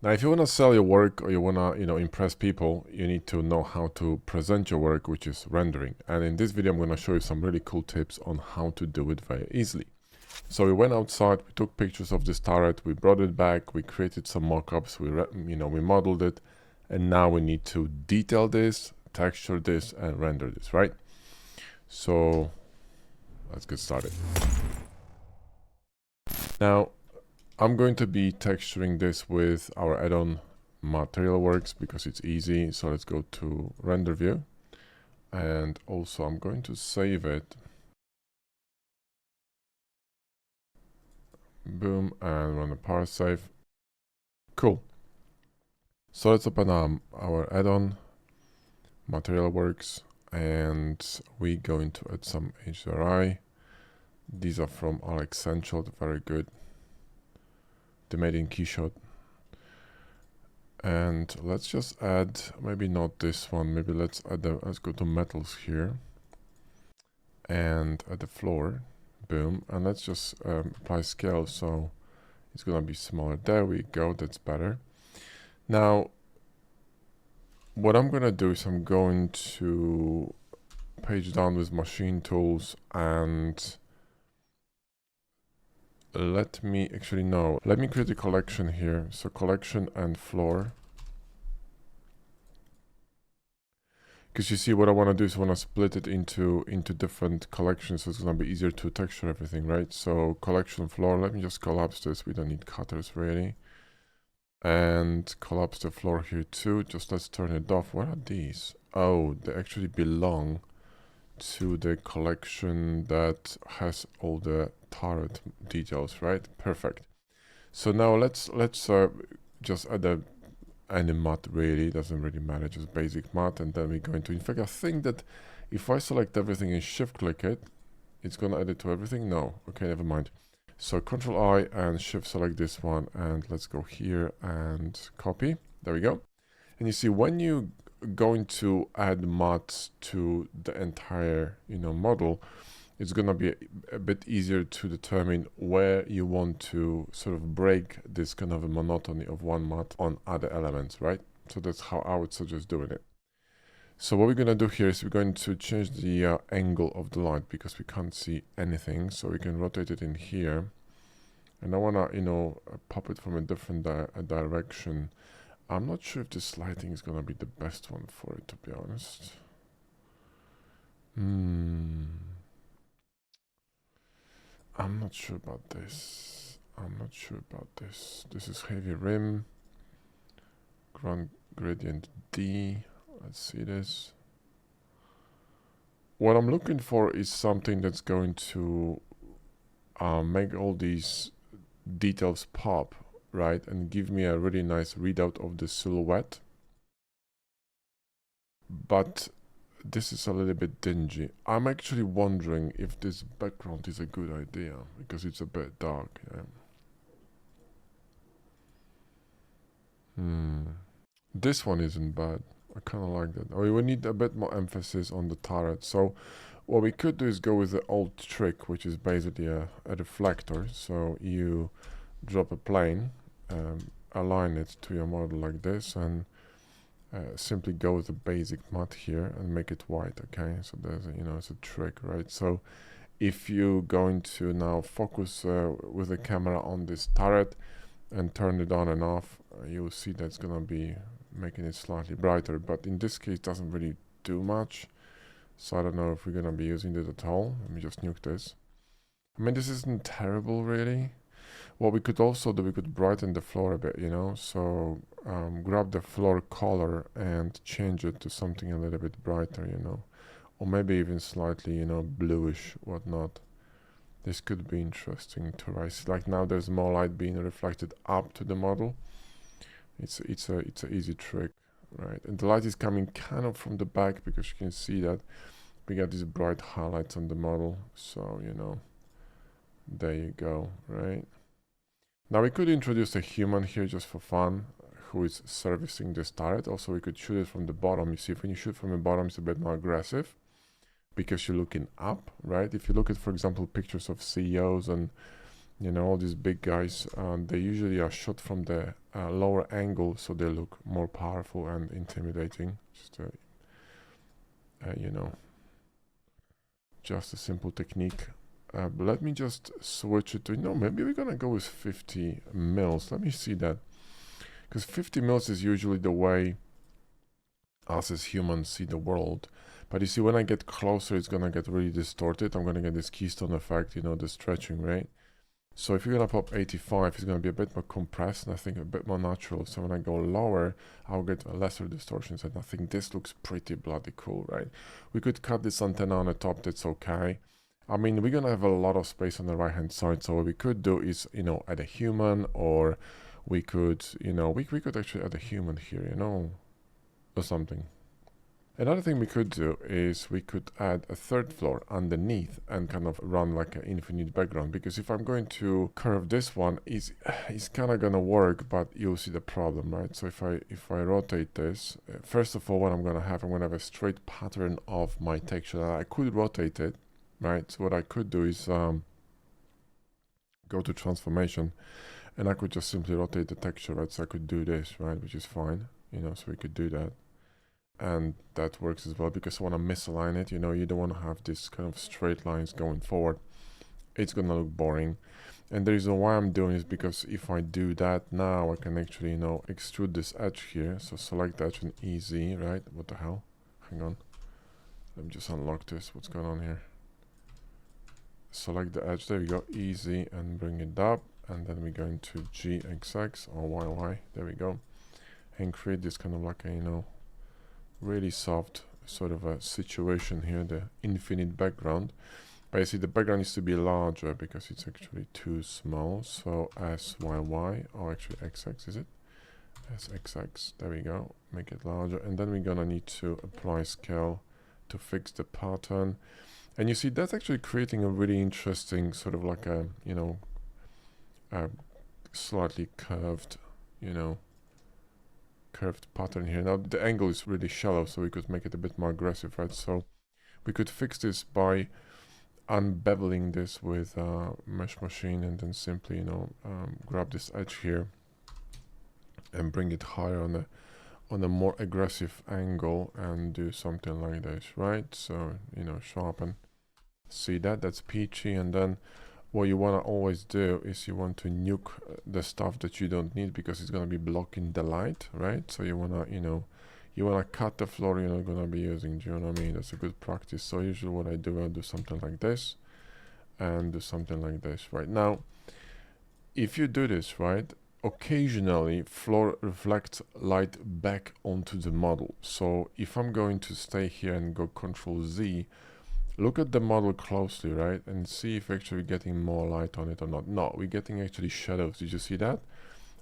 Now, if you want to sell your work or you want to, impress people, you need to know how to present your work, which is rendering. And in this video, I'm going to show you some really cool tips on how to do it very easily. So we went outside, we took pictures of this turret, we brought it back, we created some mockups, we modeled it, and now we need to detail this, texture this, and render this, right? So let's get started. Now, I'm going to be texturing this with our add-on Material Works because it's easy. So let's go to render view. And also I'm going to save it. Boom, and run a parse save. Cool. So let's open our add-on Material Works and we're going to add some HDRI. These are from Alex Central, very good. The made in Keyshot. And let's just add, maybe not this one, maybe let's go to metals here and add the floor. Boom, and let's just apply scale, so it's gonna be smaller. There we go, that's better. Now what I'm gonna do is I'm going to page down with machine tools and let me create a collection here. So collection and floor. Because you see what I want to do is I want to split it into different collections, so it's going to be easier to texture everything, right? So collection floor, let me just collapse this. We don't need cutters really. And collapse the floor here too. Just let's turn it off. What are these? Oh, they actually belong to the collection that has all the turret details, right? Perfect. So now let's just add any matte, really doesn't really matter, just basic matte, and then we're going to, in fact, I think that if I select everything and shift click it, it's gonna add it to everything. No, okay, never mind. So Control I and shift select this one, and let's go here and copy. There we go. And you see when you going to add matte to the entire model, it's going to be a bit easier to determine where you want to sort of break this kind of a monotony of one matte on other elements, right? So that's how I would suggest doing it. So what we're going to do here is we're going to change the angle of the light because we can't see anything, so we can rotate it in here. And I want to pop it from a different direction. I'm not sure if this lighting is going to be the best one for it, to be honest. I'm not sure about this. This is heavy rim. Ground gradient D. Let's see this. What I'm looking for is something that's going to make all these details pop, right, and give me a really nice readout of the silhouette. But this is a little bit dingy. I'm actually wondering if this background is a good idea because it's a bit dark. This one isn't bad. I kind of like that. We need a bit more emphasis on the turret. So what we could do is go with the old trick, which is basically a reflector. So you drop a plane, align it to your model like this, and simply go with the basic matte here and make it white. Okay, so there's it's a trick, right? So if you're going to now focus with the camera on this turret and turn it on and off, you'll see that's gonna be making it slightly brighter, but in this case it doesn't really do much. So I don't know if we're gonna be using this at all. Let me just nuke this. I mean, this isn't terrible really. What we could also do, we could brighten the floor a bit, so grab the floor color and change it to something a little bit brighter, or maybe even slightly, bluish, whatnot. This could be interesting to rise. Like now there's more light being reflected up to the model. It's a easy trick, right? And the light is coming kind of from the back because you can see that we got these bright highlights on the model. So, there you go, right? Now we could introduce a human here just for fun, who is servicing this turret. Also, we could shoot it from the bottom. You see, when you shoot from the bottom, it's a bit more aggressive because you're looking up, right? If you look at, for example, pictures of CEOs and You know, all these big guys, they usually are shot from the lower angle, so they look more powerful and intimidating. Just you know, just a simple technique. But let me just switch it to, no, maybe we're gonna go with 50 mils. Let me see that, because 50 mils is usually the way us as humans see the world. But you see, when I get closer, it's gonna get really distorted. I'm gonna get this keystone effect, you know, the stretching, right? So if you're gonna pop 85, it's gonna be a bit more compressed and I think a bit more natural. So when I go lower, I'll get lesser distortions, and I think this looks pretty bloody cool, right? We could cut this antenna on the top, that's okay. I mean, we're gonna have a lot of space on the right hand side, so what we could do is, you know, add a human, or we could, you know, we could actually add a human here, you know, or something. Another thing we could do is we could add a third floor underneath and kind of run like an infinite background, because if I'm going to curve this one, it's kind of gonna work, but you'll see the problem, right? So if I rotate this, first of all, what I'm gonna have a straight pattern of my texture. I could rotate it, right? So what I could do is go to transformation, and I could just simply rotate the texture, right? So I could do this, right, which is fine, you know, so we could do that. And that works as well, because I want to misalign it. You know, you don't want to have this kind of straight lines going forward. It's gonna look boring. And the reason why I'm doing is because if I do that now, I can actually, you know, extrude this edge here. So select the edge and easy, right? What the hell? Hang on. Let me just unlock this. What's going on here? Select the edge. There we go. Easy, and bring it up. And then we go into GXX or YY. There we go. And create this kind of like a, you know, really soft sort of a situation here, the infinite background. But you see, the background needs to be larger because it's actually too small. So SYY, or actually XX, is it? SXX, there we go. Make it larger, and then we're gonna need to apply scale to fix the pattern. And you see, that's actually creating a really interesting sort of like a, you know, a slightly curved, you know, curved pattern here. Now the angle is really shallow, so we could make it a bit more aggressive, right? So we could fix this by unbeveling this with mesh machine, and then simply, you know, grab this edge here and bring it higher on a more aggressive angle and do something like this, right? So, you know, sharpen. See that? That's peachy. And then what you want to always do is you want to nuke the stuff that you don't need, because it's going to be blocking the light, right? So you want to, you know, you want to cut the floor you're not going to be using. Do you know what I mean? That's a good practice. So usually what I do, I'll do something like this and do something like this. Right now, if you do this, right, occasionally floor reflects light back onto the model. So if I'm going to stay here and go Control Z, look at the model closely, right, and see if actually we're getting more light on it or not. No, we're getting actually shadows. Did you see that?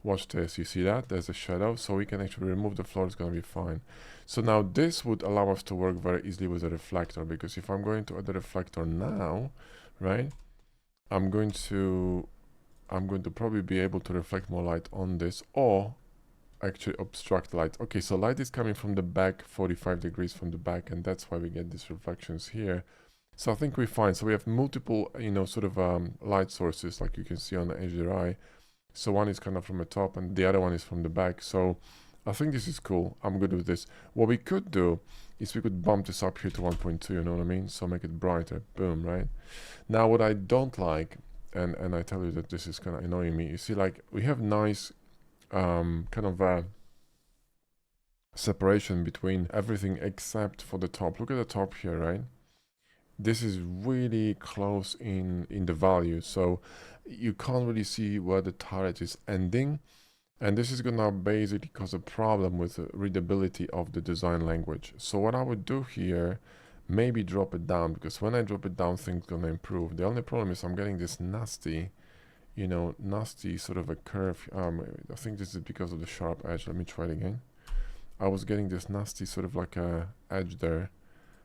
Watch this. You see that? There's a shadow, so we can actually remove the floor. It's going to be fine. So now this would allow us to work very easily with a reflector, because if I'm going to add a reflector now, right, I'm going to probably be able to reflect more light on this, or actually obstruct light. Okay, so light is coming from the back, 45 degrees from the back, and that's why we get these reflections here. So I think we're fine. So we have multiple, you know, sort of light sources, like you can see on the HDRI. So one is kind of from the top and the other one is from the back. So I think this is cool. I'm good with this. What we could do is we could bump this up here to 1.2, you know what I mean? So make it brighter, boom, right? Now what I don't like, and I tell you that this is kind of annoying me, you see, like, we have nice kind of a separation between everything except for the top. Look at the top here, right? This is really close in the value, so you can't really see where the turret is ending, and this is gonna basically cause a problem with the readability of the design language. So what I would do here, maybe drop it down, because when I drop it down, things gonna improve. The only problem is I'm getting this nasty, you know, nasty sort of a curve. I think this is because of the sharp edge. Let me try it again. I was getting this nasty sort of like a edge there.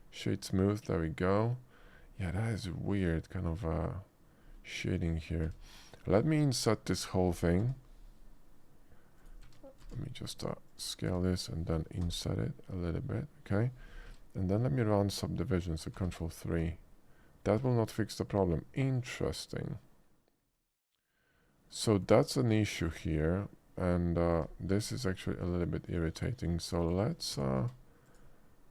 Shade smooth, there we go. Yeah, that is weird kind of shading here. Let me insert this whole thing. Let me just scale this and then insert it a little bit, okay? And then let me run subdivision, so Control 3. That will not fix the problem. Interesting. So that's an issue here, and this is actually a little bit irritating. So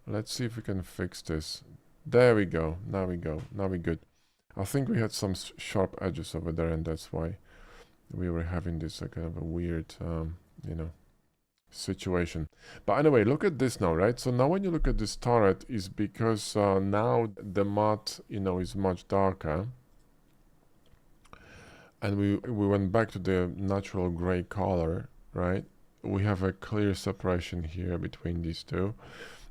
let's see if we can fix this. There we go. Now we go. Now we're good. I think we had some sharp edges over there, and that's why we were having this kind of a weird, you know, situation. But anyway, look at this now, right? So now when you look at this turret, is because now the matte, you know, is much darker, and we went back to the natural gray color, right? We have a clear separation here between these two.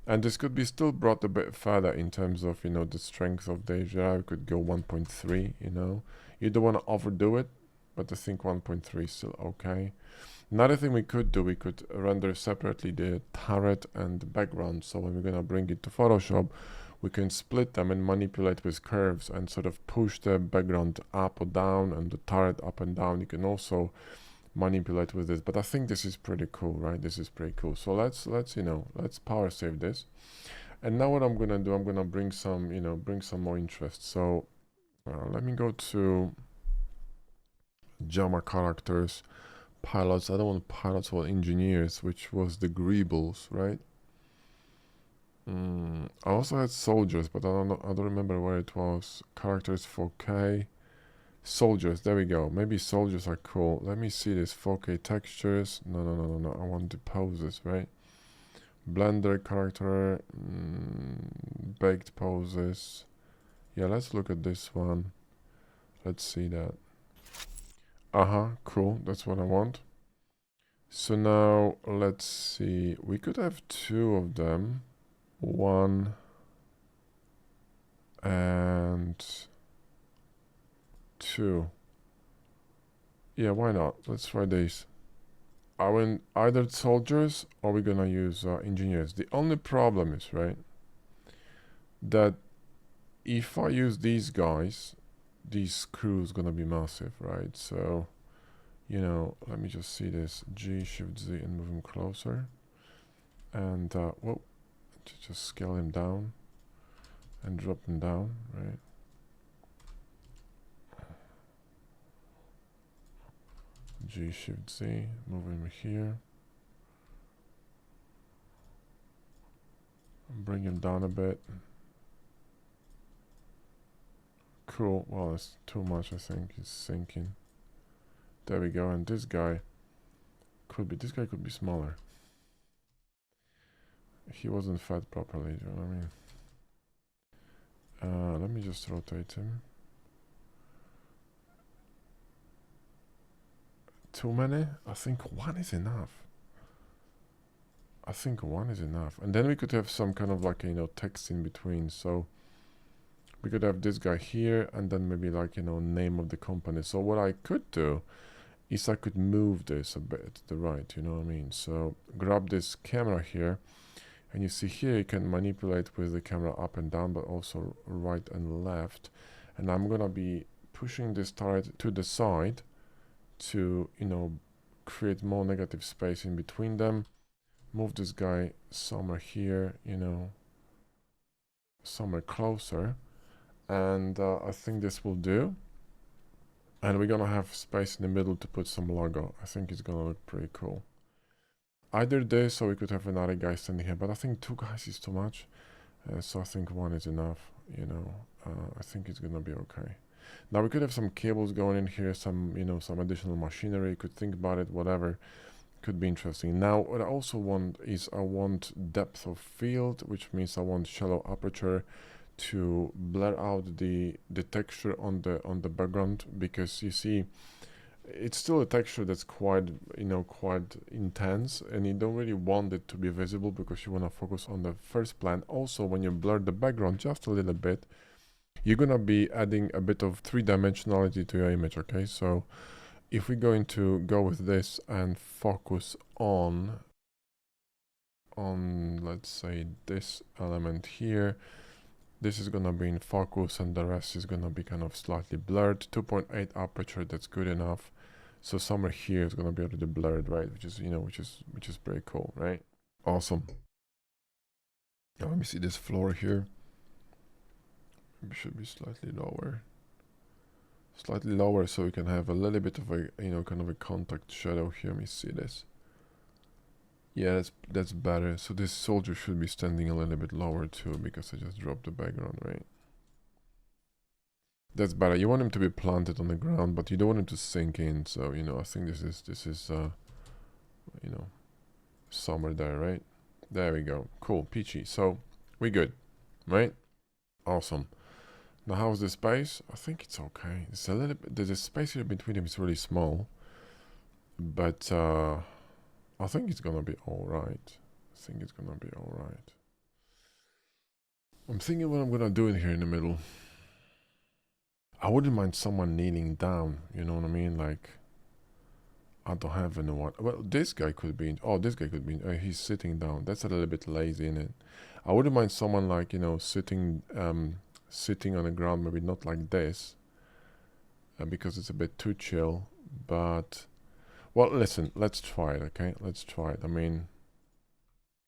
And this could be still brought a bit further in terms of, you know, the strength of the HDR. We could go 1.3, you know. You don't want to overdo it, but I think 1.3 is still okay. Another thing we could do, we could render separately the turret and the background. So when we're going to bring it to Photoshop, we can split them and manipulate with curves and sort of push the background up or down and the turret up and down. You can also manipulate with this, but I think this is pretty cool, right? This is pretty cool. So let's you know, let's power save this. And now what I'm gonna do, I'm gonna bring some, you know, bring some more interest. So let me go to JAMA characters, pilots. I don't want pilots, or engineers, which was the greebles, right? I also had soldiers, but I don't remember where it was. Characters 4K. Soldiers, there we go. Maybe soldiers are cool. Let me see this 4K textures. No. I want the poses, right? Blender character, baked poses. Yeah, let's look at this one. Let's see that. Cool. That's what I want. So now let's see. We could have two of them. One and two. Yeah, why not? Let's try these. I want either soldiers or we're gonna use engineers. The only problem is, right, that if I use these guys, these crews gonna be massive, right? So, you know, let me just see this. G, Shift Z, and move him closer. And, whoa, just scale him down and drop him down, right? G, Shift Z, move him here. Bring him down a bit. Cool. Well, it's too much, I think. He's sinking. There we go. And this guy could be smaller. He wasn't fed properly, do you know what I mean? Let me just rotate him. Too many? I think one is enough. I think one is enough. And then we could have some kind of like, you know, text in between. So we could have this guy here and then maybe like, you know, name of the company. So what I could do is I could move this a bit to the right, you know what I mean? So grab this camera here, and you see here you can manipulate with the camera up and down, but also right and left. And I'm gonna be pushing this turret to the side to, you know, create more negative space in between them. Move this guy somewhere here, you know, somewhere closer. And I think this will do. And we're gonna have space in the middle to put some logo. I think it's gonna look pretty cool. Either this or we could have another guy standing here, but I think two guys is too much. So I think one is enough, you know. I think it's gonna be okay. Now we could have some cables going in here, some, you know, some additional machinery. You could think about it, whatever. Could be interesting. Now what I also want is I want depth of field, which means I want shallow aperture to blur out the texture on the background, because you see it's still a texture that's quite, you know, quite intense, and you don't really want it to be visible because you want to focus on the first plan. Also, when you blur the background just a little bit, you're gonna be adding a bit of three-dimensionality to your image. Okay, so if we're going to go with this and focus on let's say this element here, this is gonna be in focus and the rest is gonna be kind of slightly blurred. 2.8 aperture, that's good enough. So somewhere here is gonna be already blurred, right? Which is, you know, which is pretty cool, right? Awesome. Now let me see this floor here. Maybe should be slightly lower. Slightly lower so we can have a little bit of a, you know, kind of a contact shadow here. Let me see this. Yeah, that's better. So this soldier should be standing a little bit lower too, because I just dropped the background, right? That's better. You want him to be planted on the ground, but you don't want him to sink in. So, you know, I think this is you know, somewhere there, right? There we go. Cool, peachy. So we good, right? Awesome. Now how's the space? I think it's okay. It's a little bit, the space here between them is really small, but I think it's gonna be all right. I think it's gonna be all right. I'm thinking what I'm gonna do in here in the middle. I wouldn't mind someone kneeling down. You know what I mean? Like, I don't have anyone. Well, this guy could be. Oh, this guy could be. He's sitting down. That's a little bit lazy, isn't it? I wouldn't mind someone like, you know, sitting sitting on the ground. Maybe not like this, because it's a bit too chill. But well, listen. Let's try it. Okay, let's try it. I mean,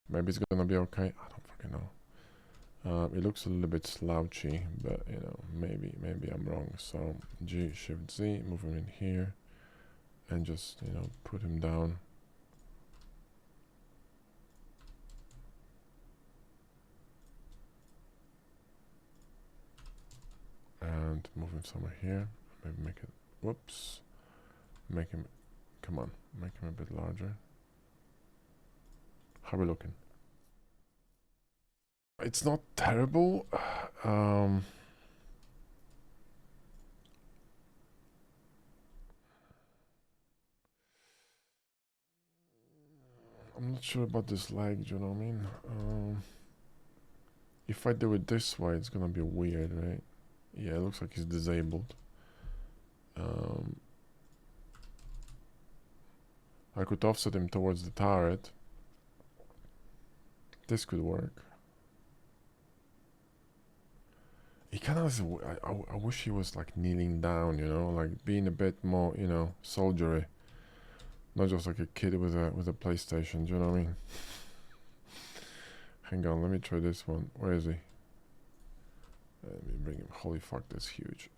maybe it's gonna be okay. I don't fucking know. It looks a little bit slouchy, but you know, maybe I'm wrong. So G Shift Z, move him in here, and just, you know, put him down. And move him somewhere here. Maybe make it. Whoops. Make him. Come on. Make him a bit larger. How are we looking? It's not terrible. I'm not sure about this leg, do you know what I mean? If I do it this way, it's gonna be weird, right? Yeah, it looks like he's disabled. I could offset him towards the turret. This could work. He kind of, I wish he was like kneeling down, you know, like being a bit more, you know, soldiery. Not just like a kid with a PlayStation, do you know what I mean? Hang on, let me try this one. Where is he? Let me bring him. Holy fuck, that's huge.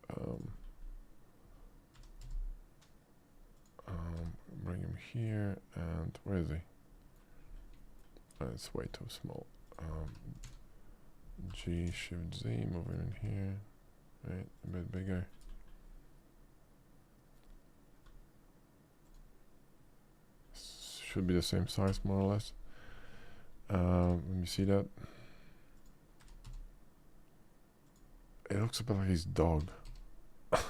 Bring him here, and where is he? It's way too small. G Shift Z, move him in here. Right, a bit bigger. Should be the same size, more or less. Let me see that. It looks a bit like his dog. It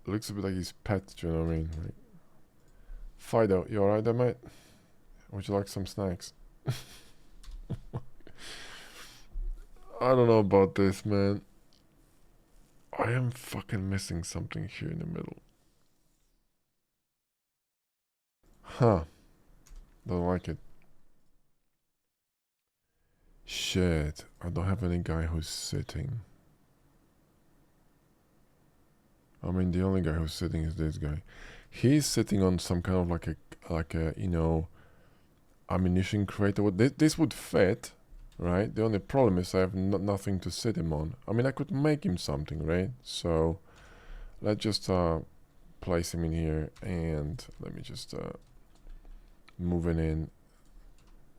looks a bit like his pet, do you know what I mean? Like, Fido, you alright there, mate? Would you like some snacks? I don't know about this, man. I am fucking missing something here in the middle. Huh. Don't like it. Shit. I don't have any guy who's sitting. I mean, the only guy who's sitting is this guy. He's sitting on some kind of like a you know, ammunition crate. This would fit, right? The only problem is I have nothing to sit him on. I mean, I could make him something, right? So let's just place him in here, and let me just move it in.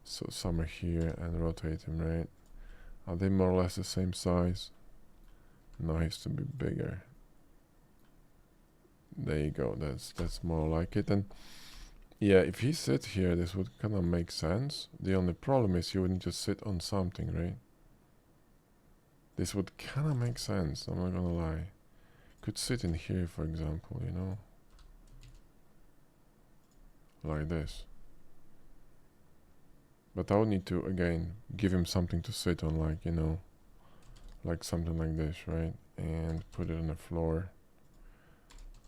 So some are here, and rotate him, right? Are they more or less the same size? No, he has to be bigger. There you go. That's more like it. And yeah, if he sits here, this would kind of make sense. The only problem is you wouldn't just sit on something, right? This would kind of make sense, I'm not gonna lie. Could sit in here, for example, you know? Like this. But I would need to, again, give him something to sit on, like, you know, like something like this, right? And put it on the floor,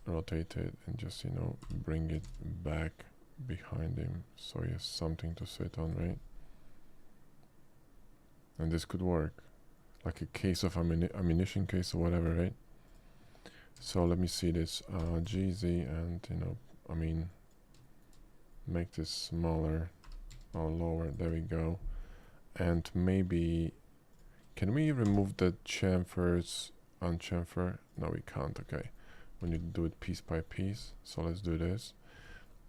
rotate it, and just, you know, bring it back behind him so he has something to sit on, right? And this could work, like a case of ammunition case or whatever, right? So let me see this, GZ, and, you know, I mean, make this smaller or lower, there we go. And maybe, can we remove the chamfers unchamfer. No, we can't. Okay, we need to do it piece by piece. So let's do this.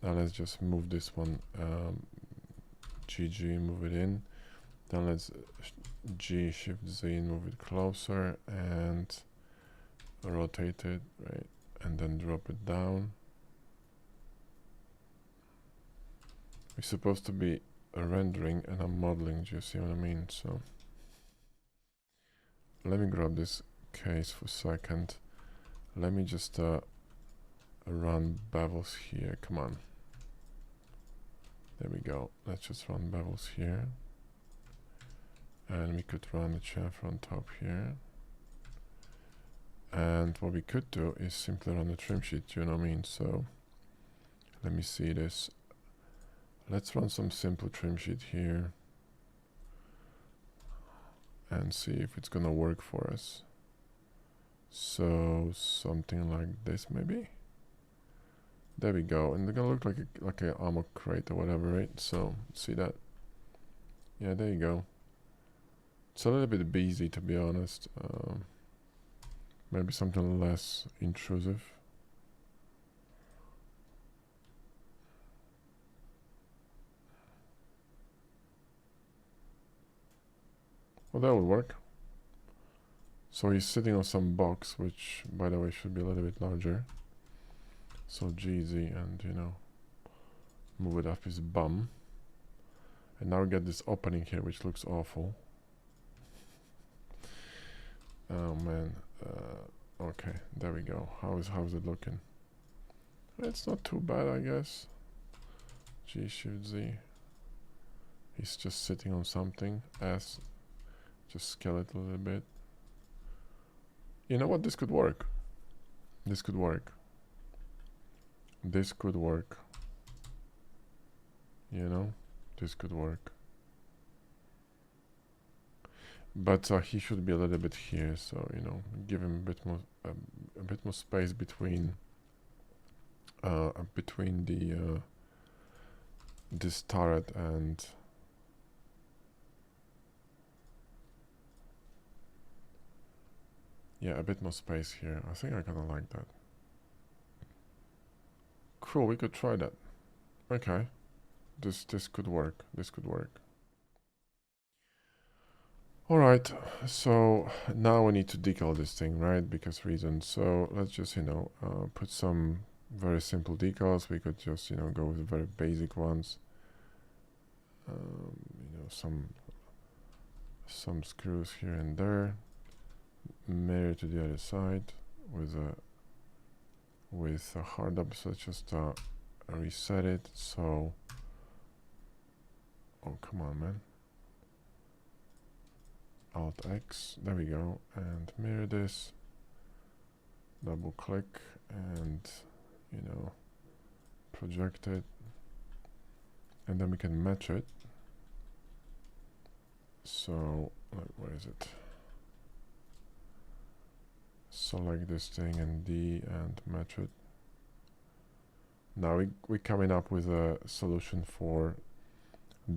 Now let's just move this one. GG, move it in. Then let's G Shift Z, move it closer and rotate it, right? And then drop it down. We're supposed to be rendering and I'm modeling, do you see what I mean? So let me grab this case for a second. Let me just run bevels here. Come on. There we go. Let's just run bevels here. And we could run a chamfer on top here. And what we could do is simply run a trim sheet, you know what I mean? So let me see this. Let's run some simple trim sheet here and see if it's gonna work for us. So something like this maybe. There we go, and they're gonna look like a ammo crate or whatever, right? So see that? Yeah, there you go. It's a little bit busy, to be honest. Maybe something less intrusive. Well, that would work. So he's sitting on some box, which, by the way, should be a little bit larger. So GZ and, you know, move it up his bum. And now we get this opening here, which looks awful. Oh man. Okay, there we go. How's it looking? It's not too bad, I guess. G Shift Z. He's just sitting on something. S. Just scale it a little bit. You know what? This could work. This could work. This could work. You know, this could work. But he should be a little bit here, so you know, give him a bit more space between the this turret and yeah, a bit more space here. I think I kind of like that. Cool, we could try that. Okay, this could work. This could work. All right, so now we need to decal this thing, right? Because reasons. So let's just, you know, put some very simple decals. We could just, you know, go with very basic ones. You know, some screws here and there. Mirror to the other side with a hard up. So let's just reset it. So, oh come on, man. Alt X, there we go, and mirror this, double click, and you know, project it, and then we can match it. So, where is it? Select this thing and D and match it. Now we're coming up with a solution for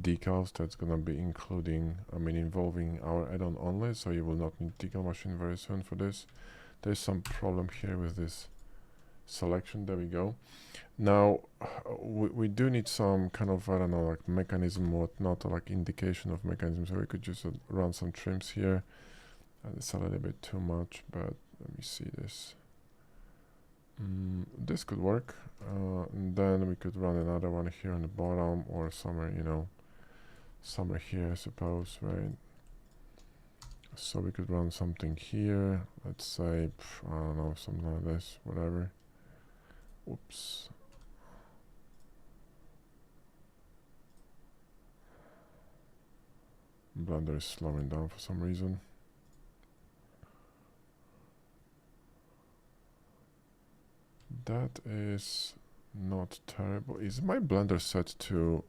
decals that's gonna be involving our add-on only, so you will not need decal machine very soon for this. There's some problem here with this selection. There we go. Now we do need some kind of, I don't know, like mechanism or whatnot, or like indication of mechanism, so we could just run some trims here. It's a little bit too much, but let me see this. This could work, and then we could run another one here on the bottom or somewhere, you know, somewhere here, I suppose, right? So we could run something here, let's say, I don't know, something like this, whatever. Oops. Blender is slowing down for some reason. That is not terrible. Is my Blender set to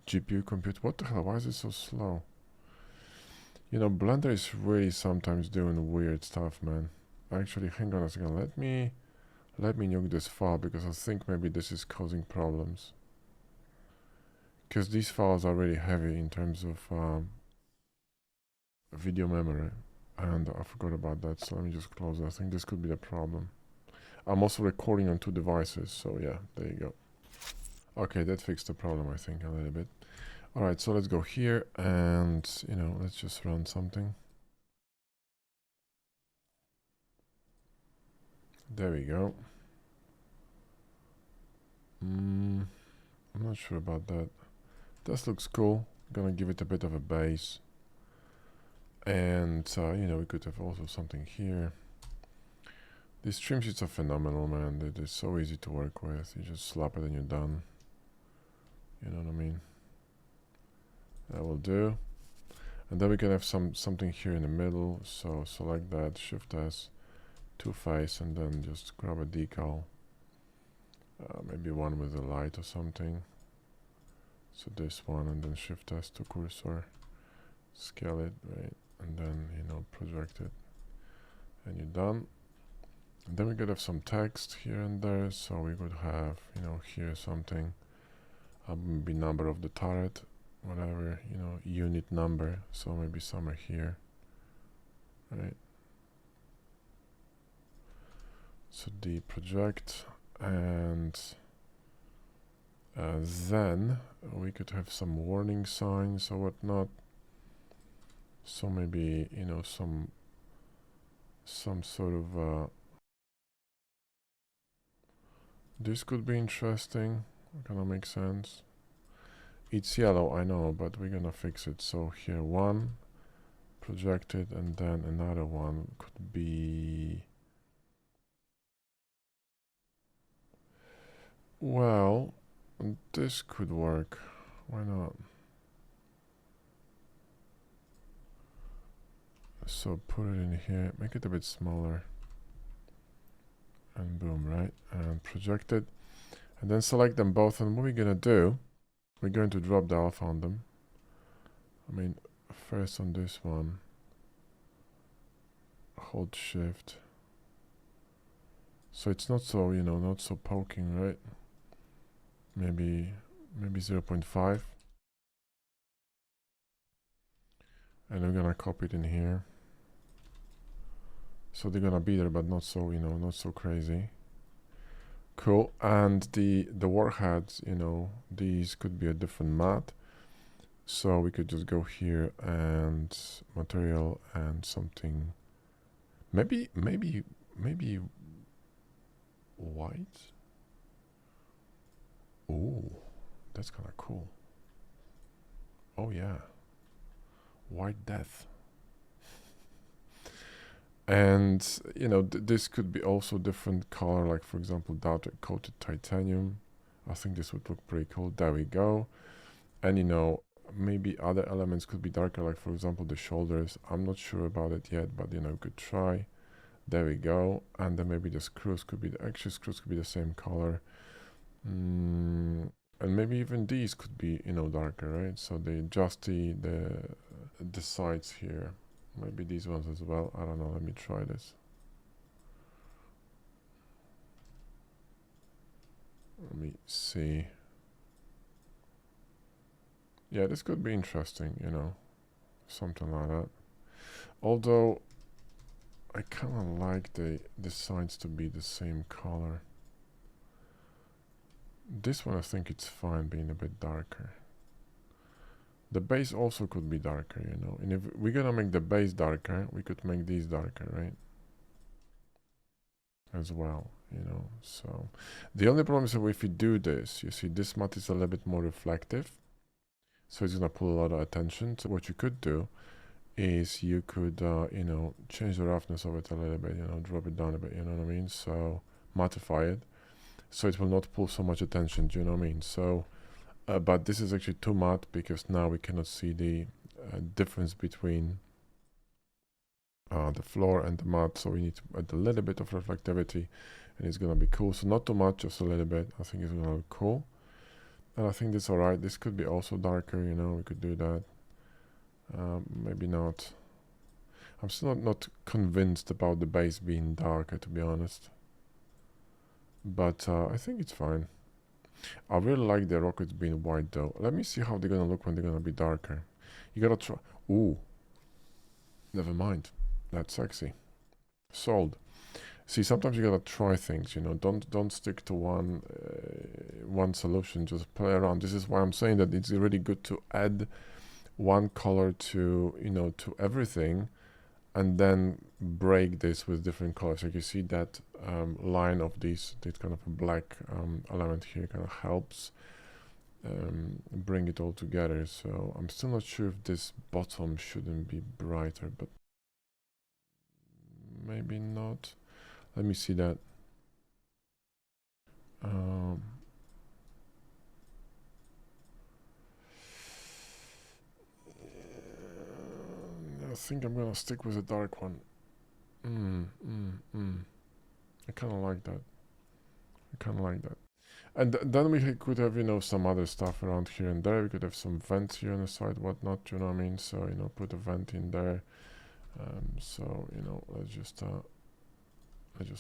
GPU compute? What the hell? Why is it so slow? You know, Blender is really sometimes doing weird stuff, man. Actually, hang on a second. Let me nuke this file, because I think maybe this is causing problems. Because these files are really heavy in terms of video memory. And I forgot about that, so let me just close it. I think this could be the problem. I'm also recording on 2 devices, so yeah, there you go. Okay, that fixed the problem, I think, a little bit. All right, so let's go here and, you know, let's just run something. There we go. I'm not sure about that. This looks cool. Gonna give it a bit of a base. And, you know, we could have also something here. These trim sheets are phenomenal, man. They're so easy to work with. You just slap it and you're done. You know what I mean? That will do. And then we can have something here in the middle. So select that, Shift S, two face, and then just grab a decal. Maybe one with a light or something. So this one, and then Shift S to cursor, scale it, right, and then, you know, project it, and you're done. And then we could have some text here and there. So we could have, you know, here something, maybe number of the turret, whatever, you know, unit number. So maybe somewhere here, right? So the project, and then we could have some warning signs or whatnot. So maybe, you know, some sort of this could be interesting. Gonna make sense. It's yellow, I know, but we're gonna fix it. So here one projected, and then another one could be, well, this could work. Why not? So put it in here, make it a bit smaller, and boom, right? And project it, and then select them both. And what we're gonna do, we're going to drop the alpha on them. I mean, first on this one, hold shift. So it's not so, you know, not so poking, right? Maybe 0.5. And we're gonna copy it in here. So they're gonna be there, but not so, you know, not so crazy. Cool. And the warheads, you know, these could be a different matte. So we could just go here and material and something, maybe white. Oh, that's kind of cool. Oh yeah, white death. And, you know, this could be also different color, like for example, dark coated titanium. I think this would look pretty cool. There we go. And, you know, maybe other elements could be darker, like for example, the shoulders. I'm not sure about it yet, but, you know, could try. There we go. And then maybe the screws could be, screws could be the same color. And maybe even these could be, you know, darker, right? So the sides here. Maybe these ones as well. I don't know. Let me try this. Let me see. Yeah, this could be interesting, you know, something like that. Although I kind of like the sides to be the same color. This one, I think it's fine being a bit darker. The base also could be darker, you know. And if we're gonna make the base darker, we could make these darker, right? As well, you know. So the only problem is that if you do this, you see this matte is a little bit more reflective. So it's gonna pull a lot of attention. So what you could do is you could, you know, change the roughness of it a little bit, you know, drop it down a bit, you know what I mean? So mattify it, so it will not pull so much attention, do you know what I mean? So, but this is actually too matte, because now we cannot see the difference between the floor and the matte, so we need to add a little bit of reflectivity, and it's gonna be cool. So not too much, just a little bit. I think it's gonna look cool, and I think that's all right. This could be also darker, you know, we could do that. Maybe not. I'm still not convinced about the base being darker, to be honest, but I think it's fine. I really like the rockets being white though. Let me see how they're gonna look when they're gonna be darker. You gotta try. Ooh, never mind. That's sexy. Sold. See, sometimes you gotta try things, you know. Don't stick to one solution. Just play around. This is why I'm saying that it's really good to add one color to, you know, to everything, and then break this with different colors. Like you see that line of this kind of a black element here kind of helps bring it all together. So I'm still not sure if this bottom shouldn't be brighter, but maybe not. Let me see that. I think I'm gonna stick with a dark one. I kind of like that. And then we could have, you know, some other stuff around here and there. We could have some vents here on the side, whatnot, you know what I mean? So, you know, put a vent in there. So, you know, let's just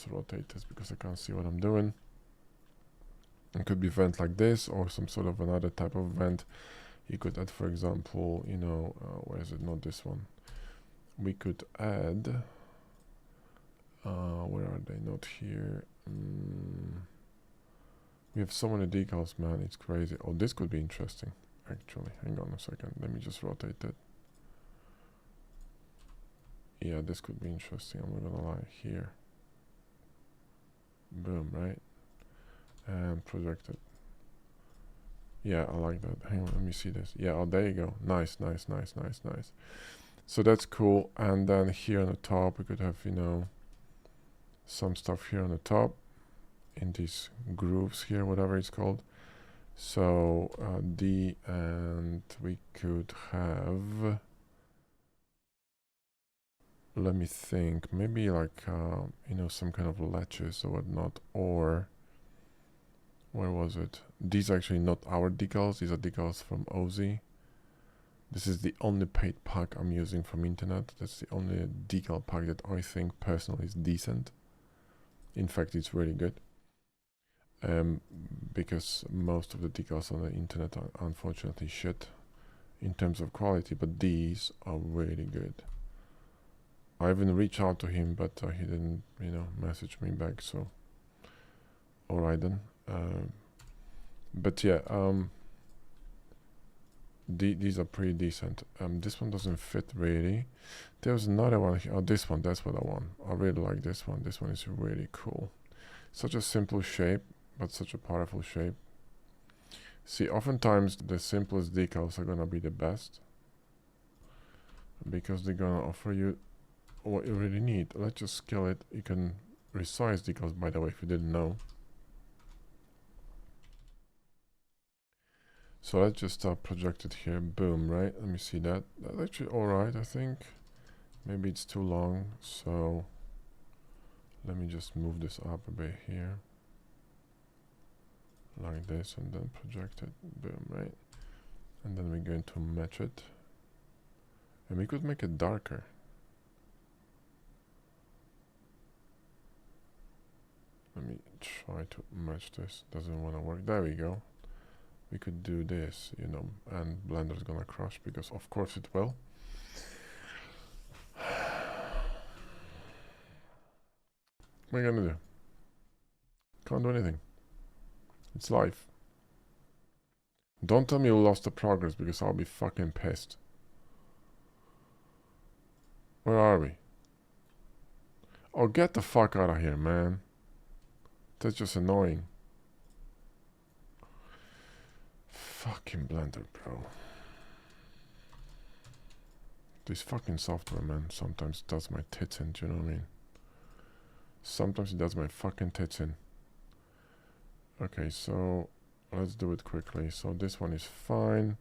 rotate this because I can't see what I'm doing. It could be vent like this or some sort of another type of vent. You could add, for example, you know, where is it? Not this one. We could add, where are they? Not here. We have so many decals, man, it's crazy. Oh, this could be interesting, actually. Hang on a second, let me just rotate it. Yeah, this could be interesting, I'm not gonna lie. Here. Boom, right? And project it. Yeah, I like that. Hang on, let me see this. Yeah, oh, there you go. Nice. So that's cool. And then here on the top, we could have, you know, some stuff here on the top in these grooves here, whatever it's called. So D, and we could have, let me think, maybe like you know, some kind of latches or whatnot. Or where was it? These are actually not our decals, these are decals from Ozzy. This is the only paid pack I'm using from internet. That's the only decal pack that I think personally is decent. In fact, it's really good. Because most of the decals on the internet are unfortunately shit in terms of quality, but these are really good. I even reached out to him, but he didn't, you know, message me back. So, all right then. But yeah, these are pretty decent. This one doesn't fit really. There's another one here. Oh, this one, that's what I want. I really like this one. This one is really cool. Such a simple shape, but such a powerful shape. See, oftentimes the simplest decals are gonna be the best because they're gonna offer you what you really need. Let's just scale it. You can resize decals, by the way, if you didn't know. So let's just project it here. Boom, right? Let me see that. That's actually alright, I think. Maybe it's too long, so let me just move this up a bit here. Like this, and then project it. Boom, right? And then we're going to match it. And we could make it darker. Let me try to match this. Doesn't want to work. There we go. We could do this, you know, and Blender's gonna crash because of course it will. What are you gonna do? Can't do anything. It's life. Don't tell me you lost the progress because I'll be fucking pissed. Where are we? Oh, get the fuck out of here, man. That's just annoying. Fucking Blender, bro. This fucking software, man, sometimes does my tits in, do you know what I mean? Sometimes it does my fucking tits in. Okay, so let's do it quickly. So this one is fine.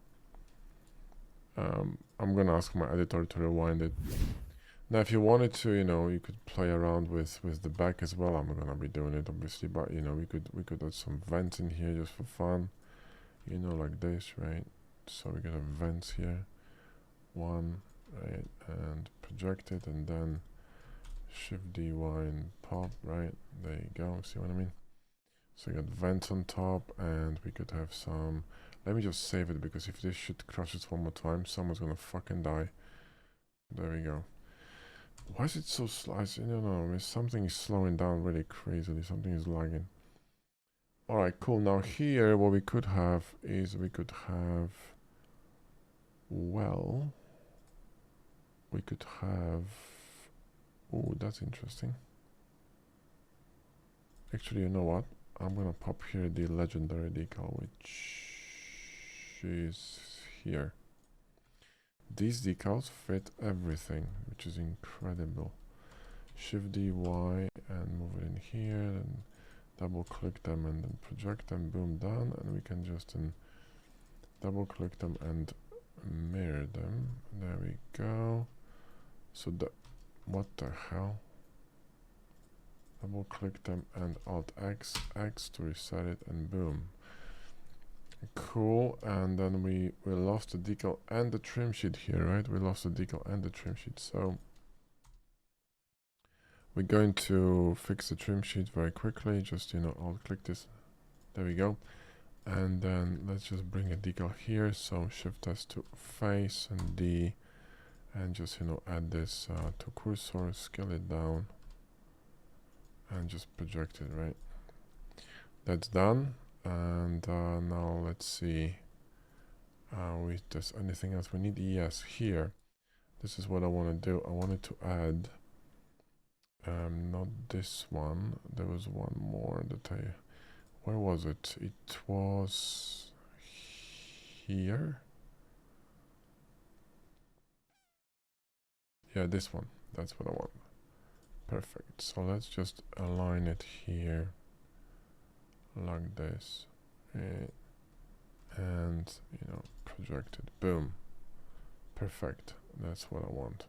I'm gonna ask my editor to rewind it. Now, if you wanted to, you know, you could play around with the back as well. I'm not gonna be doing it, obviously, but you know, we could add some vents in here just for fun. You know, like this, right? So we got a vents here. One, right, and project it, and then Shift D, Y, and pop, right? There you go. See what I mean? So we got vents on top, and we could have some. Let me just save it because if this shit crashes one more time, someone's gonna fucking die. There we go. Why is it so slow? I don't know. Something is slowing down really crazily. Something is lagging. All right, cool. Now here, what we could have is well, we could have. Oh, that's interesting. Actually, you know what? I'm gonna pop here the legendary decal, which is here. These decals fit everything, which is incredible. Shift D, Y, and move it in here, and double click them and then project them, boom, done. And we can just double click them and mirror them. There we go. So what the hell? Double click them and Alt X, X to reset it, and boom. Cool. And then we lost the decal and the trim sheet here, right? We lost the decal and the trim sheet. So we're going to fix the trim sheet very quickly. Just, Alt click this. There we go. And then let's just bring a decal here. So Shift S to face and D, and just, add this to cursor, scale it down, and just project it, right? That's done. And now let's see if there's anything else we need. Yes, here. This is what I want to do. I wanted to add not this one. There was one more that where was it? It was here. Yeah, this one. That's what I want. Perfect. So let's just align it here like this, and project it. Boom. Perfect. That's what I want.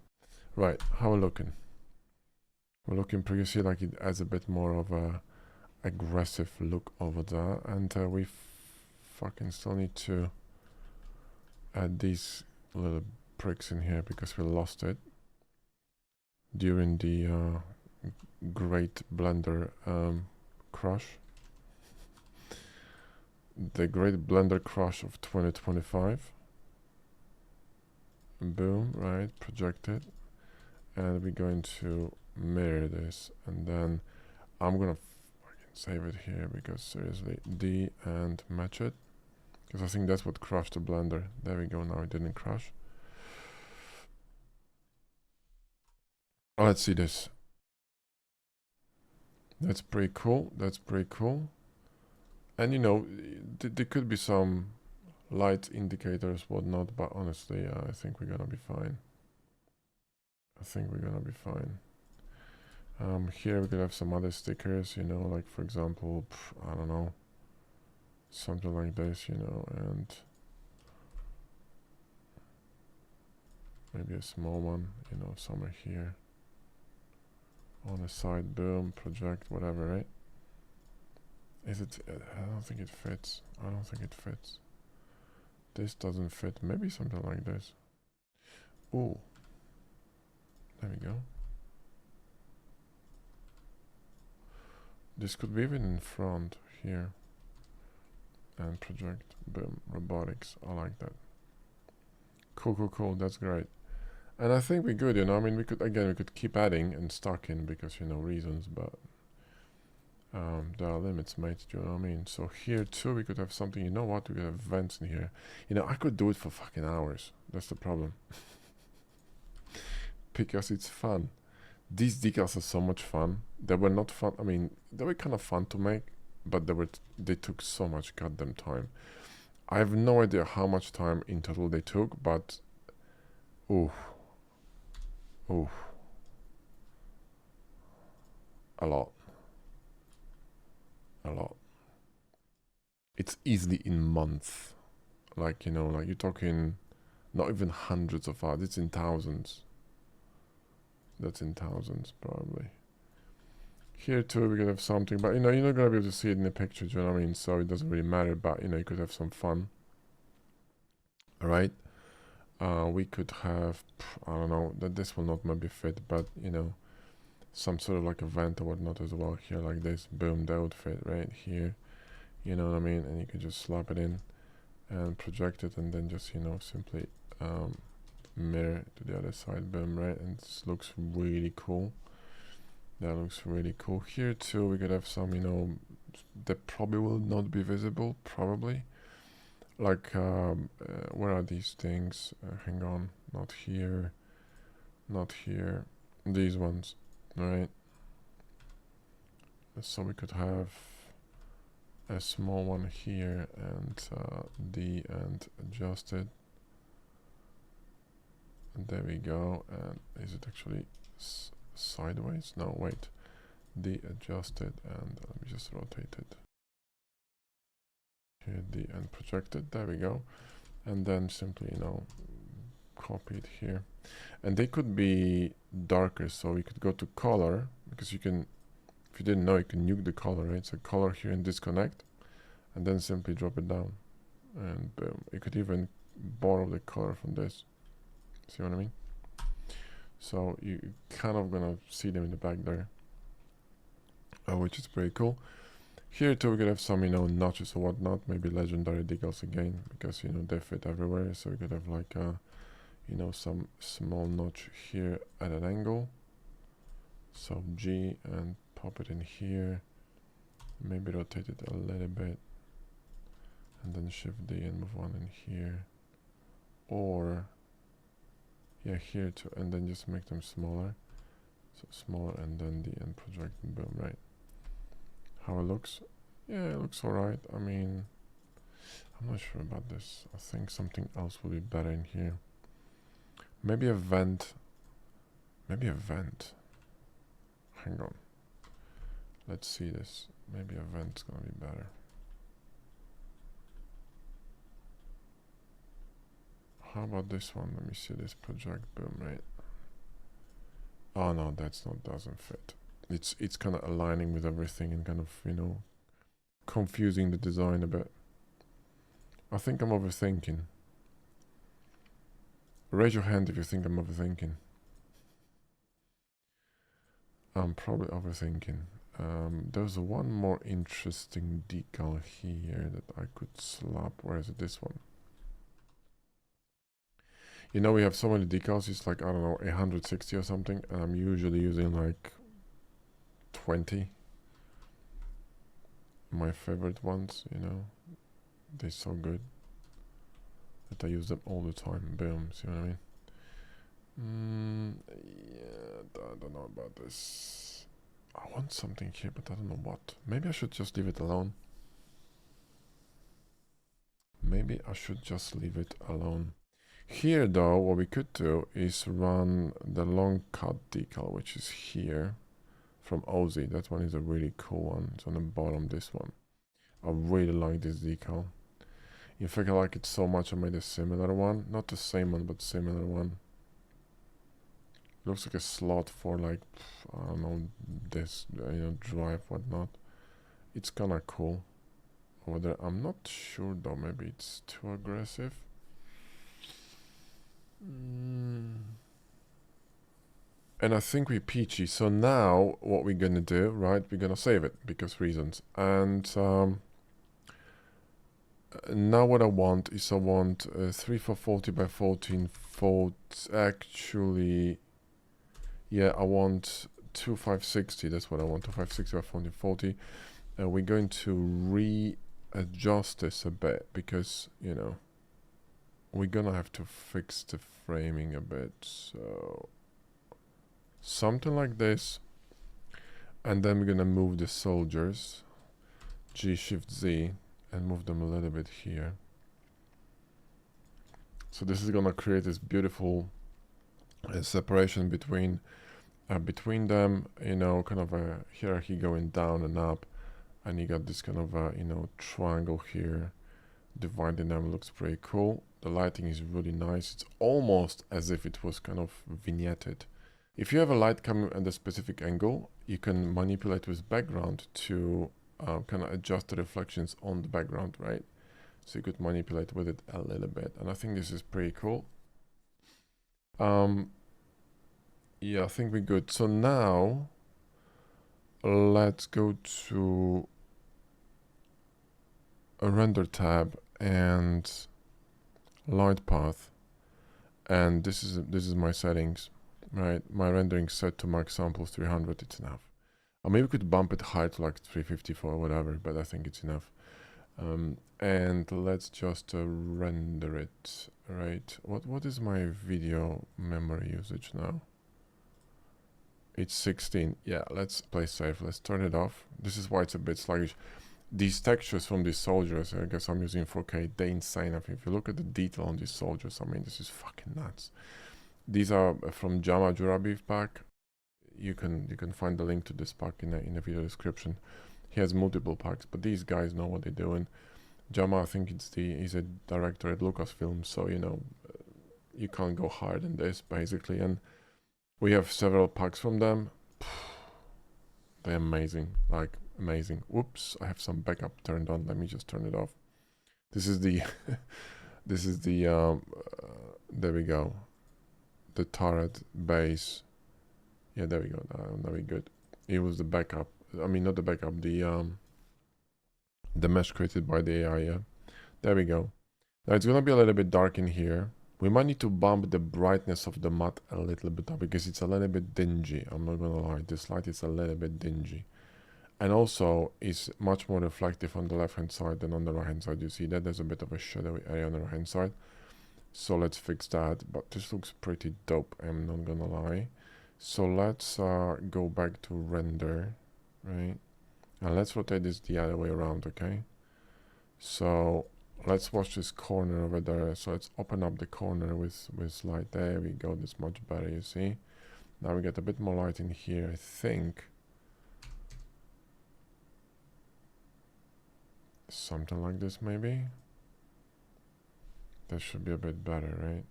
Right. How are we looking? We're looking pretty. You see, like it adds a bit more of a aggressive look over there, and we fucking still need to add these little pricks in here because we lost it during the great blender crush. The great blender crush of 2025. Boom, right, project it, and we're going to mirror this, and then I'm gonna save it here because seriously, D and match it, because I think that's what crushed the blender. There we go. Now it didn't crush. Oh, let's see this. That's pretty cool. That's pretty cool. And there could be some light indicators, whatnot, but honestly, I think we're gonna be fine. I think we're gonna be fine. Here we could have some other stickers, like for example, I don't know, something like this, and maybe a small one, somewhere here on the side. Boom, project, whatever, right? Is it? I don't think it fits. I don't think it fits. This doesn't fit. Maybe something like this. Ooh, there we go. This could be even in front here. And project, boom, robotics. I like that. Cool, cool, cool. That's great. And I think we're good, I mean, we could keep adding and stocking because, reasons, but there are limits, mate. Do you know what I mean? So here too, we could have something, we could have vents in here. I could do it for fucking hours. That's the problem. Because it's fun. These decals are so much fun. They were not fun. I mean, they were kind of fun to make, but they took so much goddamn time. I have no idea how much time in total they took, but ooh, a lot. It's easily in months. Like you're talking not even hundreds of hours. It's in thousands. That's in thousands probably. Here too we could have something, but you're not gonna be able to see it in the picture, do you know what I mean? So it doesn't really matter, but you could have some fun. Alright. We could have, I don't know, that this will not maybe fit, but some sort of like a vent or whatnot as well here, like this. Boom, that would fit right here. You know what I mean? And you can just slap it in and project it, and then just simply mirror to the other side, boom, right? And this looks really cool. That looks really cool. Here too, we could have some, you know, that probably will not be visible, probably. Like, where are these things? Hang on, not here, not here. These ones, right? So we could have a small one here and D and adjust it. And there we go. And is it actually sideways? No, wait. D adjusted and let me just rotate it. Here, D and projected. There we go. And then simply, you know, copy it here. And they could be darker, so we could go to color, because you can, if you didn't know, you can nuke the color, right? So color here and disconnect, and then simply drop it down. And boom. You could even borrow the color from this. See what I mean? So you kind of gonna see them in the back there, which is pretty cool. Here too we could have some, you know, notches or whatnot, maybe legendary decals again, because, you know, they fit everywhere. So we could have like you know, some small notch here at an angle. So G and pop it in here, maybe rotate it a little bit, and then shift D and move one in here, or yeah, here too, and then just make them smaller. So smaller and then D and project and boom, right? How it looks? Yeah, it looks alright. I mean, I'm not sure about this. I think something else will be better in here. Maybe a vent. Maybe a vent. Hang on. Let's see this. Maybe a vent's gonna be better. How about this one? Let me see this project, boom, right? Oh no, that's not, doesn't fit. It's kind of aligning with everything and kind of, you know, confusing the design a bit. I think I'm overthinking. Raise your hand if you think I'm overthinking. I'm probably overthinking. There's one more interesting decal here that I could slap. Where is it? This one. You know, we have so many decals. It's like, I don't know, 160 or something. And I'm usually using like 20. My favorite ones, you know. They're so good that I use them all the time. Boom. See what I mean? Yeah, I don't know about this. I want something here, but I don't know what. Maybe I should just leave it alone. Maybe I should just leave it alone. Here though, what we could do is run the long cut decal, which is here from Ozzy. That one is a really cool one. It's on the bottom, this one. I really like this decal. In fact, I like it so much I made a similar one. Not the same one, but similar one. Looks like a slot for like, I don't know, this, you know, drive, whatnot. It's kinda cool over there. I'm not sure though, maybe it's too aggressive. And I think we're peachy. So now what we're gonna do, right? We're gonna save it because reasons. And now what I want is 3 for 40 by 14 volts. Actually, yeah, I want 2560. That's what I want. 2560 by 1440. We're going to readjust this a bit because, you know, we're gonna have to fix the framing a bit. So something like this, and then we're gonna move the soldiers, G Shift Z, and move them a little bit here. So this is gonna create this beautiful separation between them, you know, kind of a hierarchy going down and up, and you got this kind of you know, triangle here dividing them. Looks pretty cool. The lighting is really nice. It's almost as if it was kind of vignetted. If you have a light coming at a specific angle, you can manipulate with background to kind of adjust the reflections on the background, right? So you could manipulate with it a little bit, and I think this is pretty cool. Yeah, I think we're good. So now let's go to a render tab and light path, And this is my settings, right? My rendering set to max samples 300. It's enough. Or maybe we could bump it high to like 354 or whatever, but I think it's enough. And let's just render it, right? What is my video memory usage now? It's 16. Yeah, let's play safe. Let's turn it off. This is why it's a bit sluggish. These textures from these soldiers, I guess I'm using 4K, they're insane. I think if you look at the detail on these soldiers, I mean, this is fucking nuts. These are from Jama Jurabiv pack. You can find the link to this pack in the video description. He has multiple packs, but these guys know what they're doing. Jama, I think he's a director at Lucasfilm, so you know you can't go higher than this basically. And we have several packs from them. They're amazing, like amazing. Whoops, I have some backup turned on. Let me just turn it off. This is the this is the there we go. The turret base. Yeah, there we go. Now we good. It was the backup. I mean, not the backup. The mesh created by the AI. Yeah, there we go. Now it's gonna be a little bit dark in here. We might need to bump the brightness of the matte a little bit up because it's a little bit dingy. I'm not gonna lie. This light is a little bit dingy, and also it's much more reflective on the left hand side than on the right hand side. You see that there's a bit of a shadowy area on the right hand side. So let's fix that. But this looks pretty dope. I'm not gonna lie. So let's go back to render, right? And let's rotate this the other way around, okay? So let's watch this corner over there. So let's open up the corner with light. There we go. This much better, you see? Now we get a bit more light in here, I think. Something like this, maybe? That should be a bit better, right?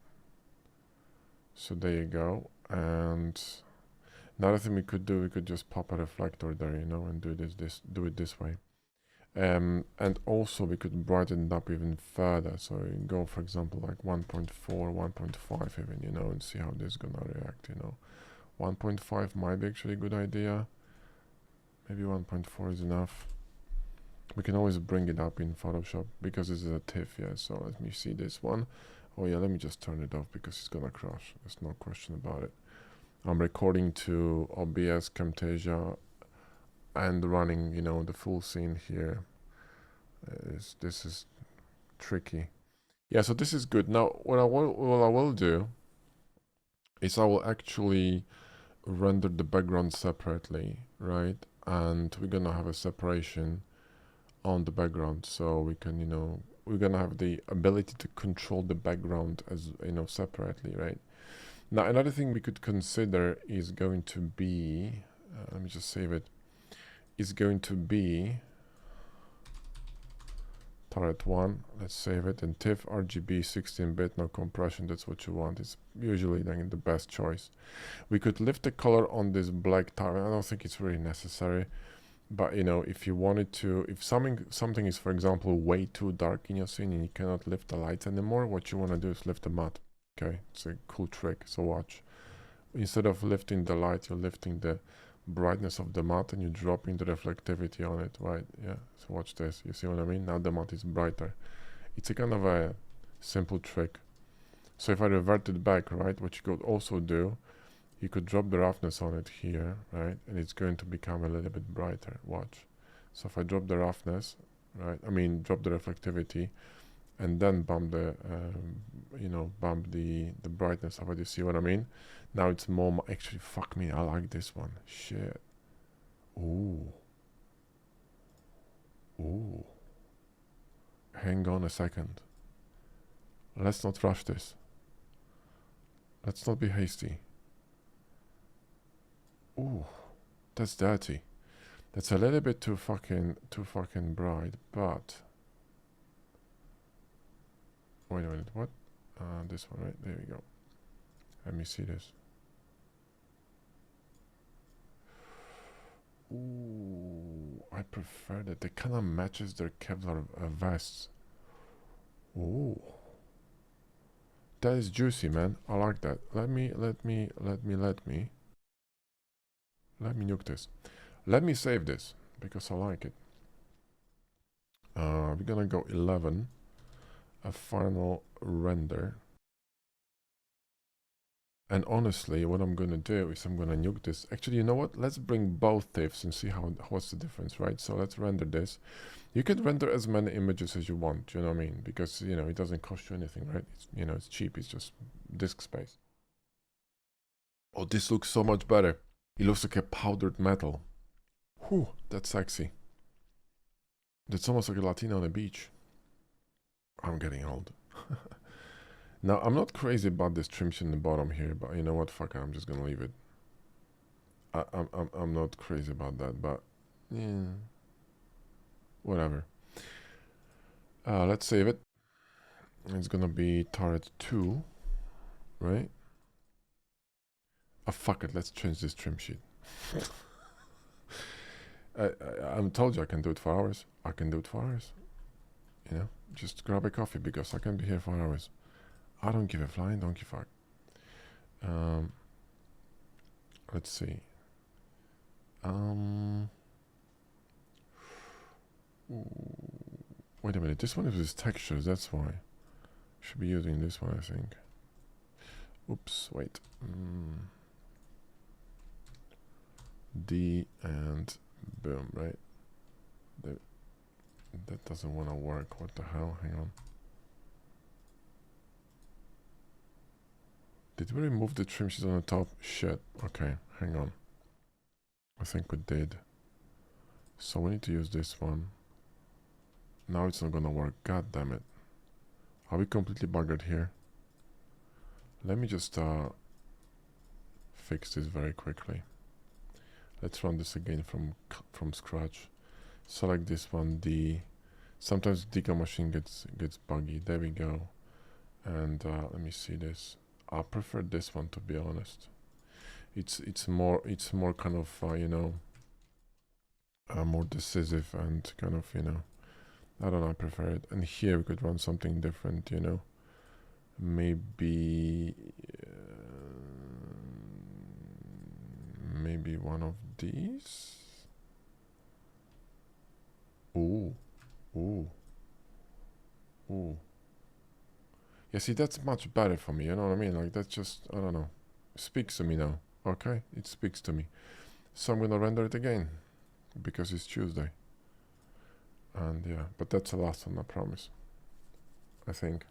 So there you go. And another thing we could do, we could just pop a reflector there, you know, and do it this way. And also we could brighten it up even further. So you can go, for example, like 1.4, 1.5 even, you know, and see how this is gonna react, you know. 1.5 might be actually a good idea. Maybe 1.4 is enough. We can always bring it up in Photoshop because this is a TIFF, yeah. So let me see this one. Oh yeah, let me just turn it off because it's gonna crash. There's no question about it. I'm recording to OBS, Camtasia, and running, you know, the full scene here. This is tricky. Yeah, so this is good. Now, what I will do is I will actually render the background separately, right? And we're gonna have a separation on the background, so we can, you know, we're gonna have the ability to control the background as, you know, separately, right? Now, another thing we could consider is going to be, let me just save it, is going to be turret 1, let's save it, and TIFF RGB 16-bit, no compression, that's what you want. It's usually then the best choice. We could lift the color on this black turret. I don't think it's really necessary, but you know, if you wanted to, if something is, for example, way too dark in your scene and you cannot lift the lights anymore, what you want to do is lift the matte. Okay, it's a cool trick, so watch. Instead of lifting the light, you're lifting the brightness of the matte and you're dropping the reflectivity on it, right? Yeah, so watch this. You see what I mean? Now the matte is brighter. It's a kind of a simple trick. So if I revert it back, right, what you could also do, you could drop the roughness on it here, right, and it's going to become a little bit brighter. Watch. So if I drop the roughness, right, I mean drop the reflectivity, and then bump the you know, bump the brightness of it. You see what I mean? Now it's more, actually, fuck me, I like this one. Shit. Ooh. Hang on a second. Let's not rush this. Let's not be hasty. Ooh, that's dirty. That's a little bit too fucking bright, but wait a minute, what? This one, right? There we go. Let me see this. Ooh, I prefer that. It kind of matches their Kevlar vests. Ooh, that is juicy, man. I like that. Let me nuke this. Let me save this because I like it. We're gonna go 11. A final render. And honestly, what I'm gonna do is I'm gonna nuke this. Actually, you know what? Let's bring both thieves. I'm gonna nuke this. Actually, you know what? Let's bring both thieves and see what's the difference, right? So let's render this. You can render as many images as you want, you know what I mean? Because, you know, it doesn't cost you anything, right? It's, you know, it's cheap. It's just disk space. Oh, this looks so much better. It looks like a powdered metal. Whew, that's sexy. That's almost like a Latino on a beach. I'm getting old. Now, I'm not crazy about this trim sheet in the bottom here, but you know what? Fuck it, I'm just gonna leave it. I'm not crazy about that, but yeah, whatever. Let's save it. It's gonna be turret 2, right? Oh, fuck it, let's change this trim sheet. I told you I can do it for hours. I can do it for hours. You know, just grab a coffee because I can be here for hours. I don't give a flying donkey fuck. Let's see. Wait a minute. This one is with textures. That's why. Should be using this one, I think. Oops. Wait. D and boom. Right. That doesn't want to work. What the hell? Hang on. Did we remove the trim sheets on the top? Shit. Okay. Hang on. I think we did. So we need to use this one. Now it's not gonna work. God damn it. Are we completely buggered here? Let me just fix this very quickly. Let's run this again from scratch. Select this one, D. Sometimes decal machine gets buggy. There we go. And let me see this. I prefer this one, to be honest. It's more kind of you know, more decisive and kind of, you know, I don't know, I prefer it. And here we could run something different, you know, maybe maybe one of these. Ooh. Yeah, see, that's much better for me, you know what I mean? Like, that's just, I don't know, speaks to me now. Okay, it speaks to me. So I'm gonna render it again because it's Tuesday. And yeah, but that's the last one, I promise. I think.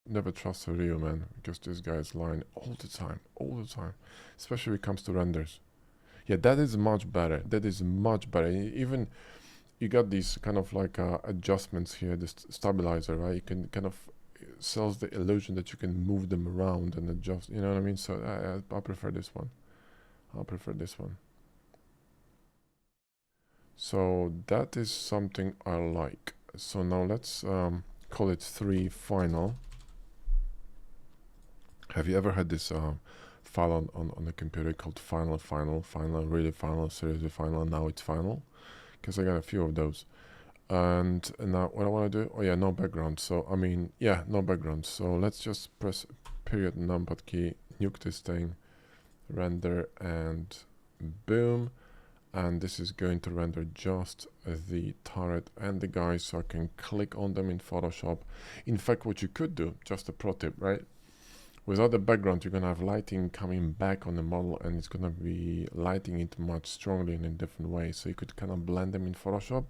Never trust a real man because this guy is lying all the time, especially when it comes to renders. Yeah, that is much better. That is much better. Even you got these kind of like adjustments here, this stabilizer, right? You can kind of sells the illusion that you can move them around and adjust. You know what I mean? So I prefer this one. I prefer this one. So that is something I like. So now let's call it 3 final. Have you ever had this file on the computer called final, really final, seriously final, now it's final? Because I got a few of those. And now what I want to do, oh yeah, no background. So I mean, yeah, no background. So let's just press period numpad key, nuke this thing, render, and boom. And this is going to render just the turret and the guys, so I can click on them in Photoshop. In fact, what you could do, just a pro tip, right? Without the background, you're gonna have lighting coming back on the model, and it's gonna be lighting it much strongly in a different way. So you could kind of blend them in Photoshop.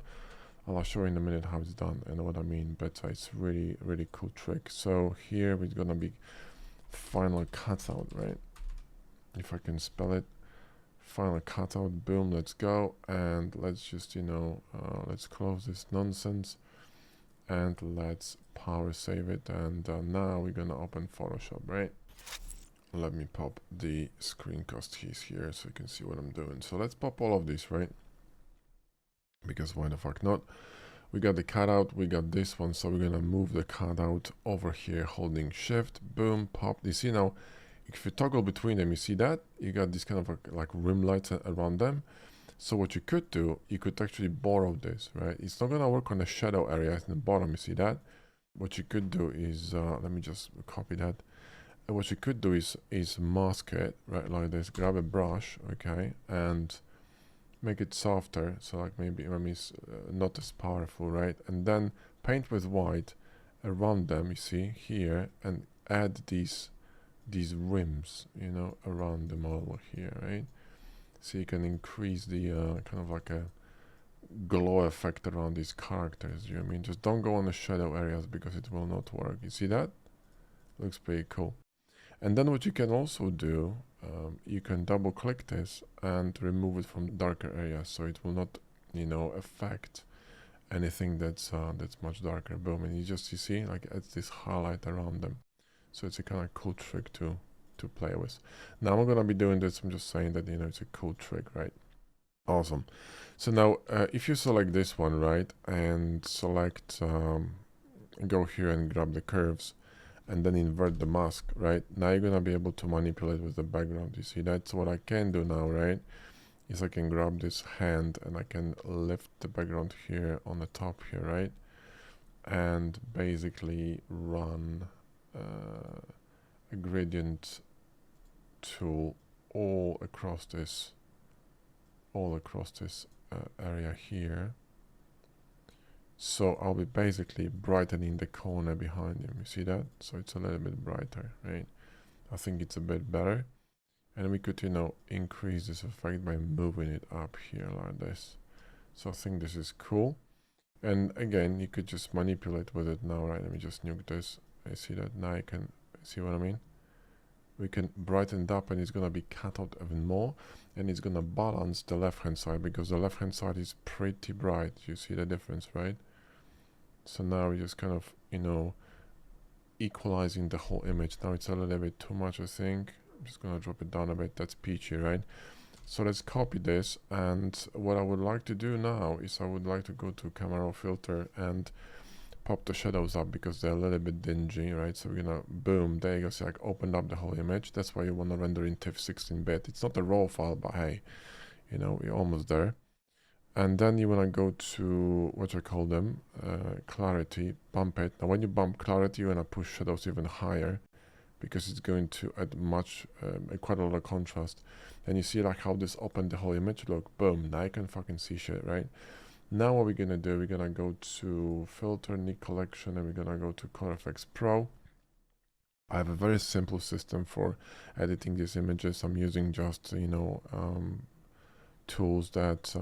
I'll show you in a minute how it's done and what I mean, but it's really cool trick. So here we're gonna be final cutout, right? If I can spell it, final cutout, boom, let's go. And let's just, you know, let's close this nonsense and let's power save it. And now we're gonna open Photoshop, right? Let me pop the screencast keys here so you can see what I'm doing. So let's pop all of these, right? Because why the fuck not? We got the cutout, we got this one, so we're gonna move the cutout over here holding shift, boom, pop. You see now, if you toggle between them, you see that? You got this kind of like rim lights around them. So what you could do, you could actually borrow this, right? It's not gonna work on the shadow area in the bottom, you see that? What you could do is, let me just copy that. And what you could do is mask it, right, like this, grab a brush, okay, and make it softer, so like maybe it's not as powerful, right? And then paint with white around them, you see here, and add these these rims, you know, around the model here, right? So you can increase the kind of like a glow effect around these characters. You know what I mean? Just don't go on the shadow areas because it will not work. You see that? Looks pretty cool. And then what you can also do, you can double click this and remove it from darker areas, so it will not, you know, affect anything that's much darker. Boom, and you see like it's this highlight around them. So it's a kind of cool trick to play with. Now I'm gonna be doing this. I'm just saying that, you know, it's a cool trick, right? Awesome. So now if you select this one, right, and select go here and grab the curves and then invert the mask, right? Now you're gonna be able to manipulate with the background. You see, that's what I can do now, right? Is I can grab this hand and I can lift the background here on the top here, right? And basically run a gradient tool all across this area here. So I'll be basically brightening the corner behind him. You see that? So it's a little bit brighter, right? I think it's a bit better. And we could, you know, increase this effect by moving it up here like this. So I think this is cool. And again, you could just manipulate with it now, right? Let me just nuke this. I see that now I can see what I mean. We can brighten it up and it's gonna be cut out even more, and it's gonna balance the left hand side because the left hand side is pretty bright. You see the difference, right? So now we're just kind of, you know, equalizing the whole image. Now it's a little bit too much, I think. I'm just gonna drop it down a bit. That's peachy, right? So let's copy this, and what I would like to do now is I would like to go to camera filter and pop the shadows up because they're a little bit dingy, right? So we're gonna, boom, there you go. See, like opened up the whole image. That's why you want to render in TIFF 16-bit. It's not a raw file, but hey, you know, we're almost there. And then you want to go to what I call them, clarity, bump it. Now when you bump clarity, you want to push shadows even higher because it's going to add much, quite a lot of contrast. And you see like how this opened the whole image. Look, boom, now you can fucking see shit, right? Now what we're gonna do, we're gonna go to filter, Nick collection, and we're gonna go to Color Effects Pro. I have a very simple system for editing these images. I'm using just, you know, tools that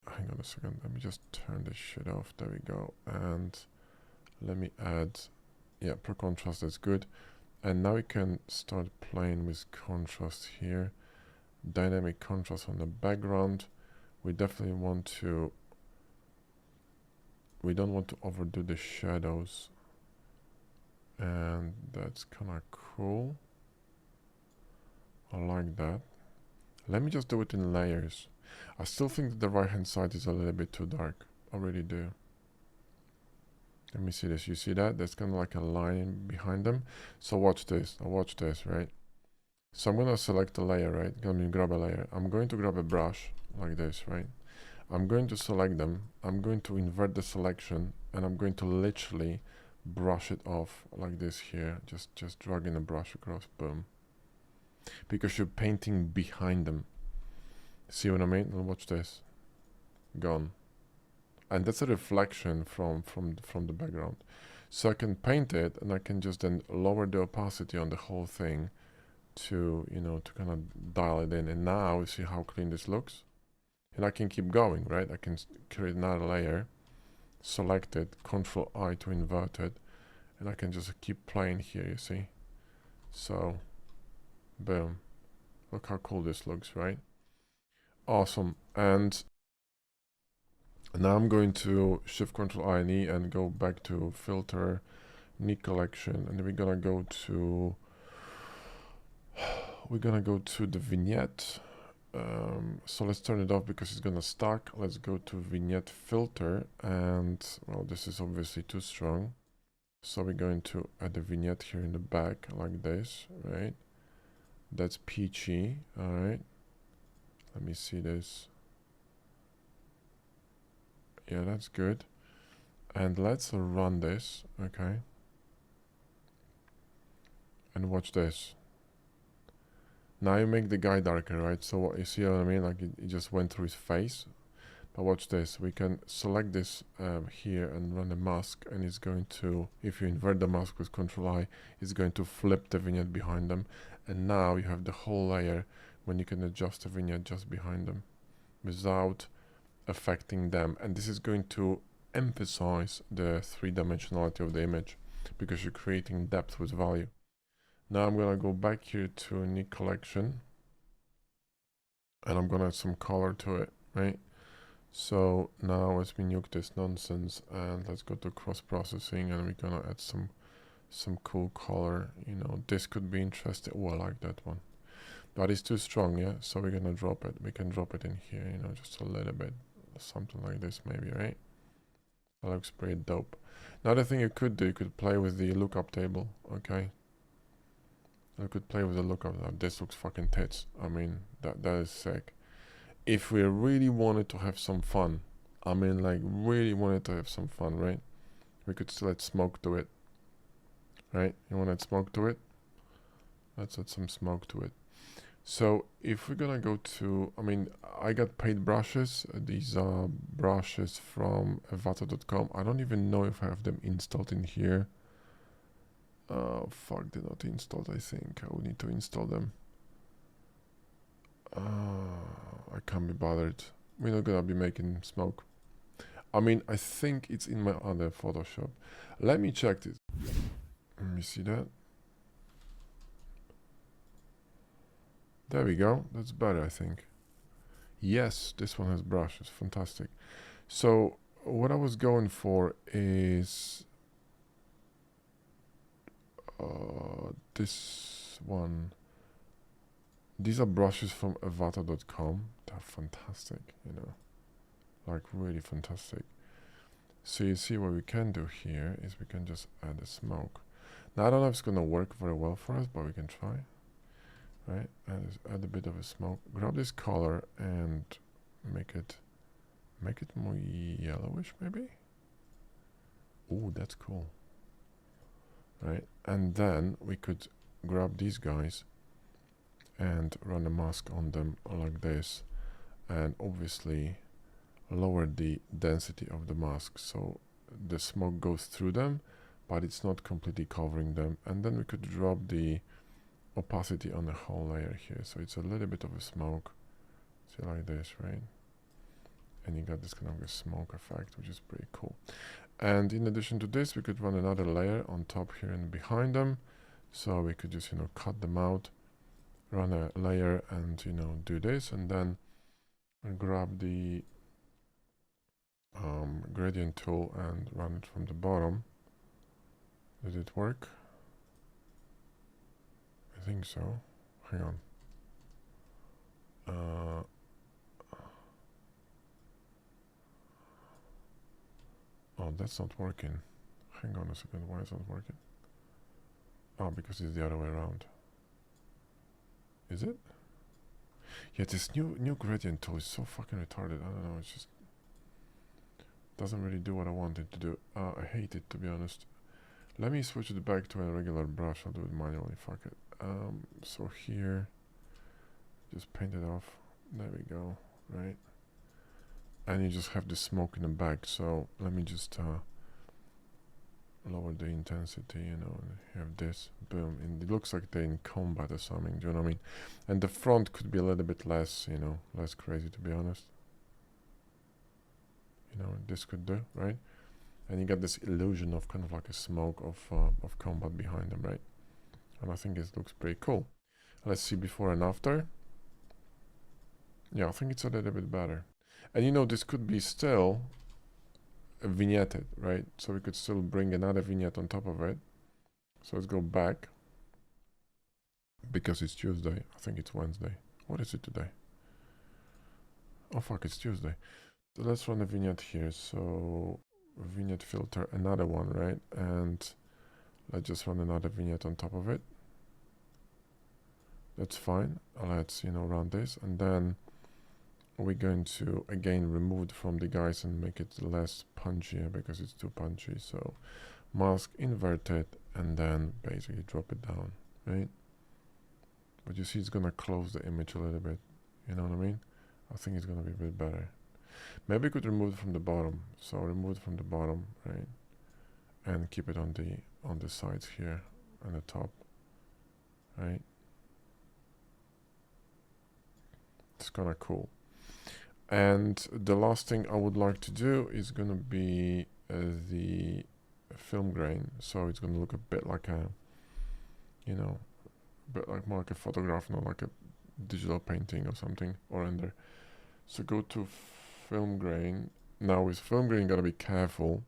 hang on a second, let me just turn this shit off. There we go. And let me add, yeah, per contrast, that's good. And now we can start playing with contrast here. Dynamic contrast on the background. We definitely want to, we don't want to overdo the shadows. And that's kind of cool. I like that. Let me just do it in layers. I still think that the right hand side is a little bit too dark. I really do. Let me see this. You see that? There's kind of like a line behind them. So watch this. Now watch this, right? So I'm going to select a layer, right? I'm going to grab a layer. I'm going to grab a brush like this, right? I'm going to select them. I'm going to invert the selection, and I'm going to literally brush it off like this here. Just dragging a brush across, boom. Because you're painting behind them. See what I mean? Now watch this. Gone. And that's a reflection from the background. So I can paint it, and I can just then lower the opacity on the whole thing to, you know, to kind of dial it in. And now you see how clean this looks. And I can keep going, right? I can create another layer, select it, Control I to invert it, and I can just keep playing here, you see? So, boom. Look how cool this looks, right? Awesome. And now I'm going to Shift Control I and E and go back to Filter, Nick Collection, and then we're gonna go to the vignette. So let's turn it off because it's gonna stack. Let's go to Vignette Filter, and well, this is obviously too strong. So we're going to add a vignette here in the back like this, right? That's peachy, all right. Let me see this. Yeah, that's good. And let's run this, okay? And watch this. Now you make the guy darker, right? So what you see what I mean? Like it just went through his face. But watch this, we can select this here and run a mask, and it's going to, if you invert the mask with Ctrl I, it's going to flip the vignette behind them. And now you have the whole layer when you can adjust the vignette just behind them without affecting them. And this is going to emphasize the three-dimensionality of the image because you're creating depth with value. Now I'm gonna go back here to new collection, and I'm gonna add some color to it, right? So now let's nuke this nonsense and let's go to cross processing, and we're gonna add some cool color. You know, this could be interesting. Oh, I like that one, but it's too strong, yeah? So we're gonna drop it. We can drop it in here, you know, just a little bit, something like this maybe, right? That looks pretty dope. Another thing you could do, you could play with the lookup table, okay? You could play with the lookup. This looks fucking tits. I mean, that is sick. If we really wanted to have some fun, I mean, like really wanted to have some fun, right? We could still add smoke to it, right? You want to add smoke to it? Let's add some smoke to it. So if we're gonna go to, I mean, I got paid brushes. These are brushes from avatar.com. I don't even know if I have them installed in here. Fuck, they're not installed. I think I would need to install them. I can't be bothered. We're not gonna be making smoke. I mean, I think it's in my other Photoshop. Let me check this. Let me see that. There we go. That's better, I think. Yes, this one has brushes. Fantastic. So what I was going for is this one. These are brushes from avatar.com. They're fantastic, you know, like really fantastic. So you see what we can do here is we can just add a smoke. Now I don't know if it's gonna work very well for us, but we can try, right? And add a bit of a smoke. Grab this color and make it more yellowish, maybe. Oh, that's cool, right? And then we could grab these guys and run a mask on them like this, and obviously lower the density of the mask so the smoke goes through them, but it's not completely covering them. And then we could drop the opacity on the whole layer here, so it's a little bit of a smoke, see, like this, right? And you got this kind of a smoke effect, which is pretty cool. And in addition to this, we could run another layer on top here and behind them, so we could just, you know, cut them out, run a layer and, you know, do this, and then grab the gradient tool and run it from the bottom. Did it work? I think so. Hang on. Oh, that's not working. Hang on a second. Why is it not working? Oh, because it's the other way around. Is it? Yeah, this new gradient tool is so fucking retarded. I don't know, it's just doesn't really do what I want it to do. I hate it, to be honest. Let me switch it back to a regular brush. I'll do it manually, fuck it. So here, just paint it off. There we go, right? And you just have the smoke in the back. So let me just lower the intensity, you know, and you have this, boom, and it looks like they're in combat or something, do you know what I mean? And the front could be a little bit less, you know, less crazy, to be honest. You know, this could do, right? And you get this illusion of kind of like a smoke of combat behind them, right? And I think it looks pretty cool. Let's see before and after. Yeah, I think it's a little bit better. And you know, this could be still vignetted, right? So we could still bring another vignette on top of it. So let's go back, because it's Tuesday. I think it's Wednesday. What is it today? Oh fuck, it's Tuesday. So let's run a vignette here. So vignette filter, another one, right? And let's just run another vignette on top of it. That's fine. Let's, you know, run this, and then we're going to again remove it from the guys and make it less punchy because it's too punchy. So mask, invert it, and then basically drop it down, right? But you see it's gonna close the image a little bit, you know what I mean? I think it's gonna be a bit better. Maybe we could remove it from the bottom. So remove it from the bottom, right? And keep it on the sides here and the top, right? It's kind of cool. And the last thing I would like to do is gonna be the film grain. So it's gonna look a bit like a, you know, a bit like more like a photograph, not like a digital painting or something, or render. So go to film grain. Now with film grain, you gotta be careful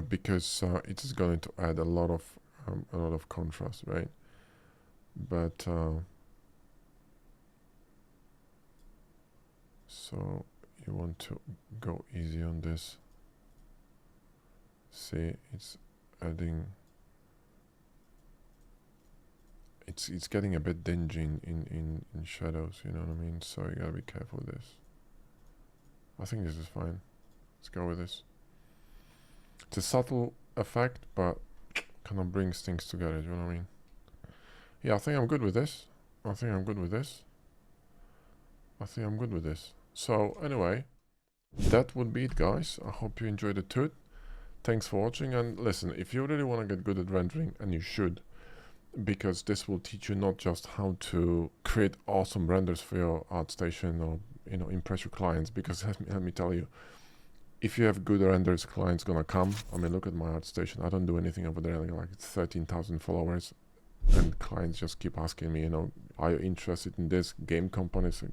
because it is going to add a lot of contrast, right? But so you want to go easy on this. See, it's adding. It's getting a bit dingy in shadows. You know what I mean? So you gotta be careful with this. I think this is fine. Let's go with this. It's a subtle effect, but kind of brings things together. You know what I mean? Yeah, I think I'm good with this. I think I'm good with this. I think I'm good with this. So anyway, that would be it, guys. I hope you enjoyed the tut. Thanks for watching, and listen, if you really want to get good at rendering, and you should, because this will teach you not just how to create awesome renders for your ArtStation or impress your clients, because let me tell you, if you have good renders, clients gonna come. I mean, look at my ArtStation. I don't do anything over there. Like 13,000 followers, and clients just keep asking me, are you interested in this? Game companies,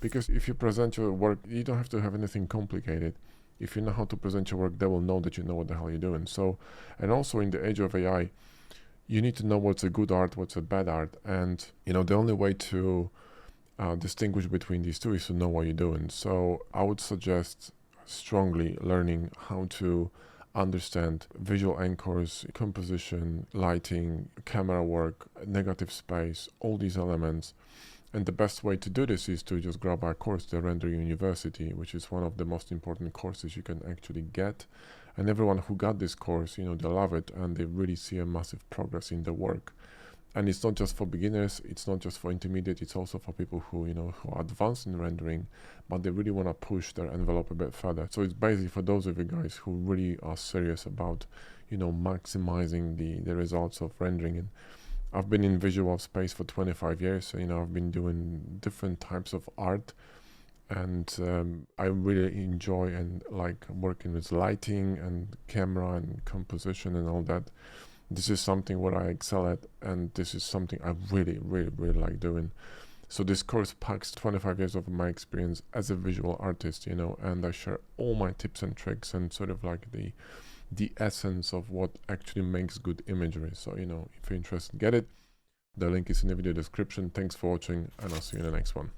because if you present your work, you don't have to have anything complicated. If you know how to present your work, they will know that you know what the hell you're doing. So, and also in the age of AI, you need to know what's a good art, what's a bad art, and the only way to distinguish between these two is to know what you're doing. So I would suggest strongly learning how to understand visual anchors, composition, lighting, camera work, negative space, all these elements. And the best way to do this is to just grab our course, the Render University, which is one of the most important courses you can actually get. And everyone who got this course, they love it, and they really see a massive progress in the work. And it's not just for beginners, it's not just for intermediate, it's also for people who, who are advanced in rendering, but they really want to push their envelope a bit further. So it's basically for those of you guys who really are serious about, maximizing the results of rendering. And I've been in visual space for 25 years, so, I've been doing different types of art, and I really enjoy and like working with lighting and camera and composition and all that. This is something where I excel at, and this is something I really, really, really like doing. So this course packs 25 years of my experience as a visual artist, and I share all my tips and tricks and sort of like the essence of what actually makes good imagery. So, if you're interested, get it. The link is in the video description. Thanks for watching, and I'll see you in the next one.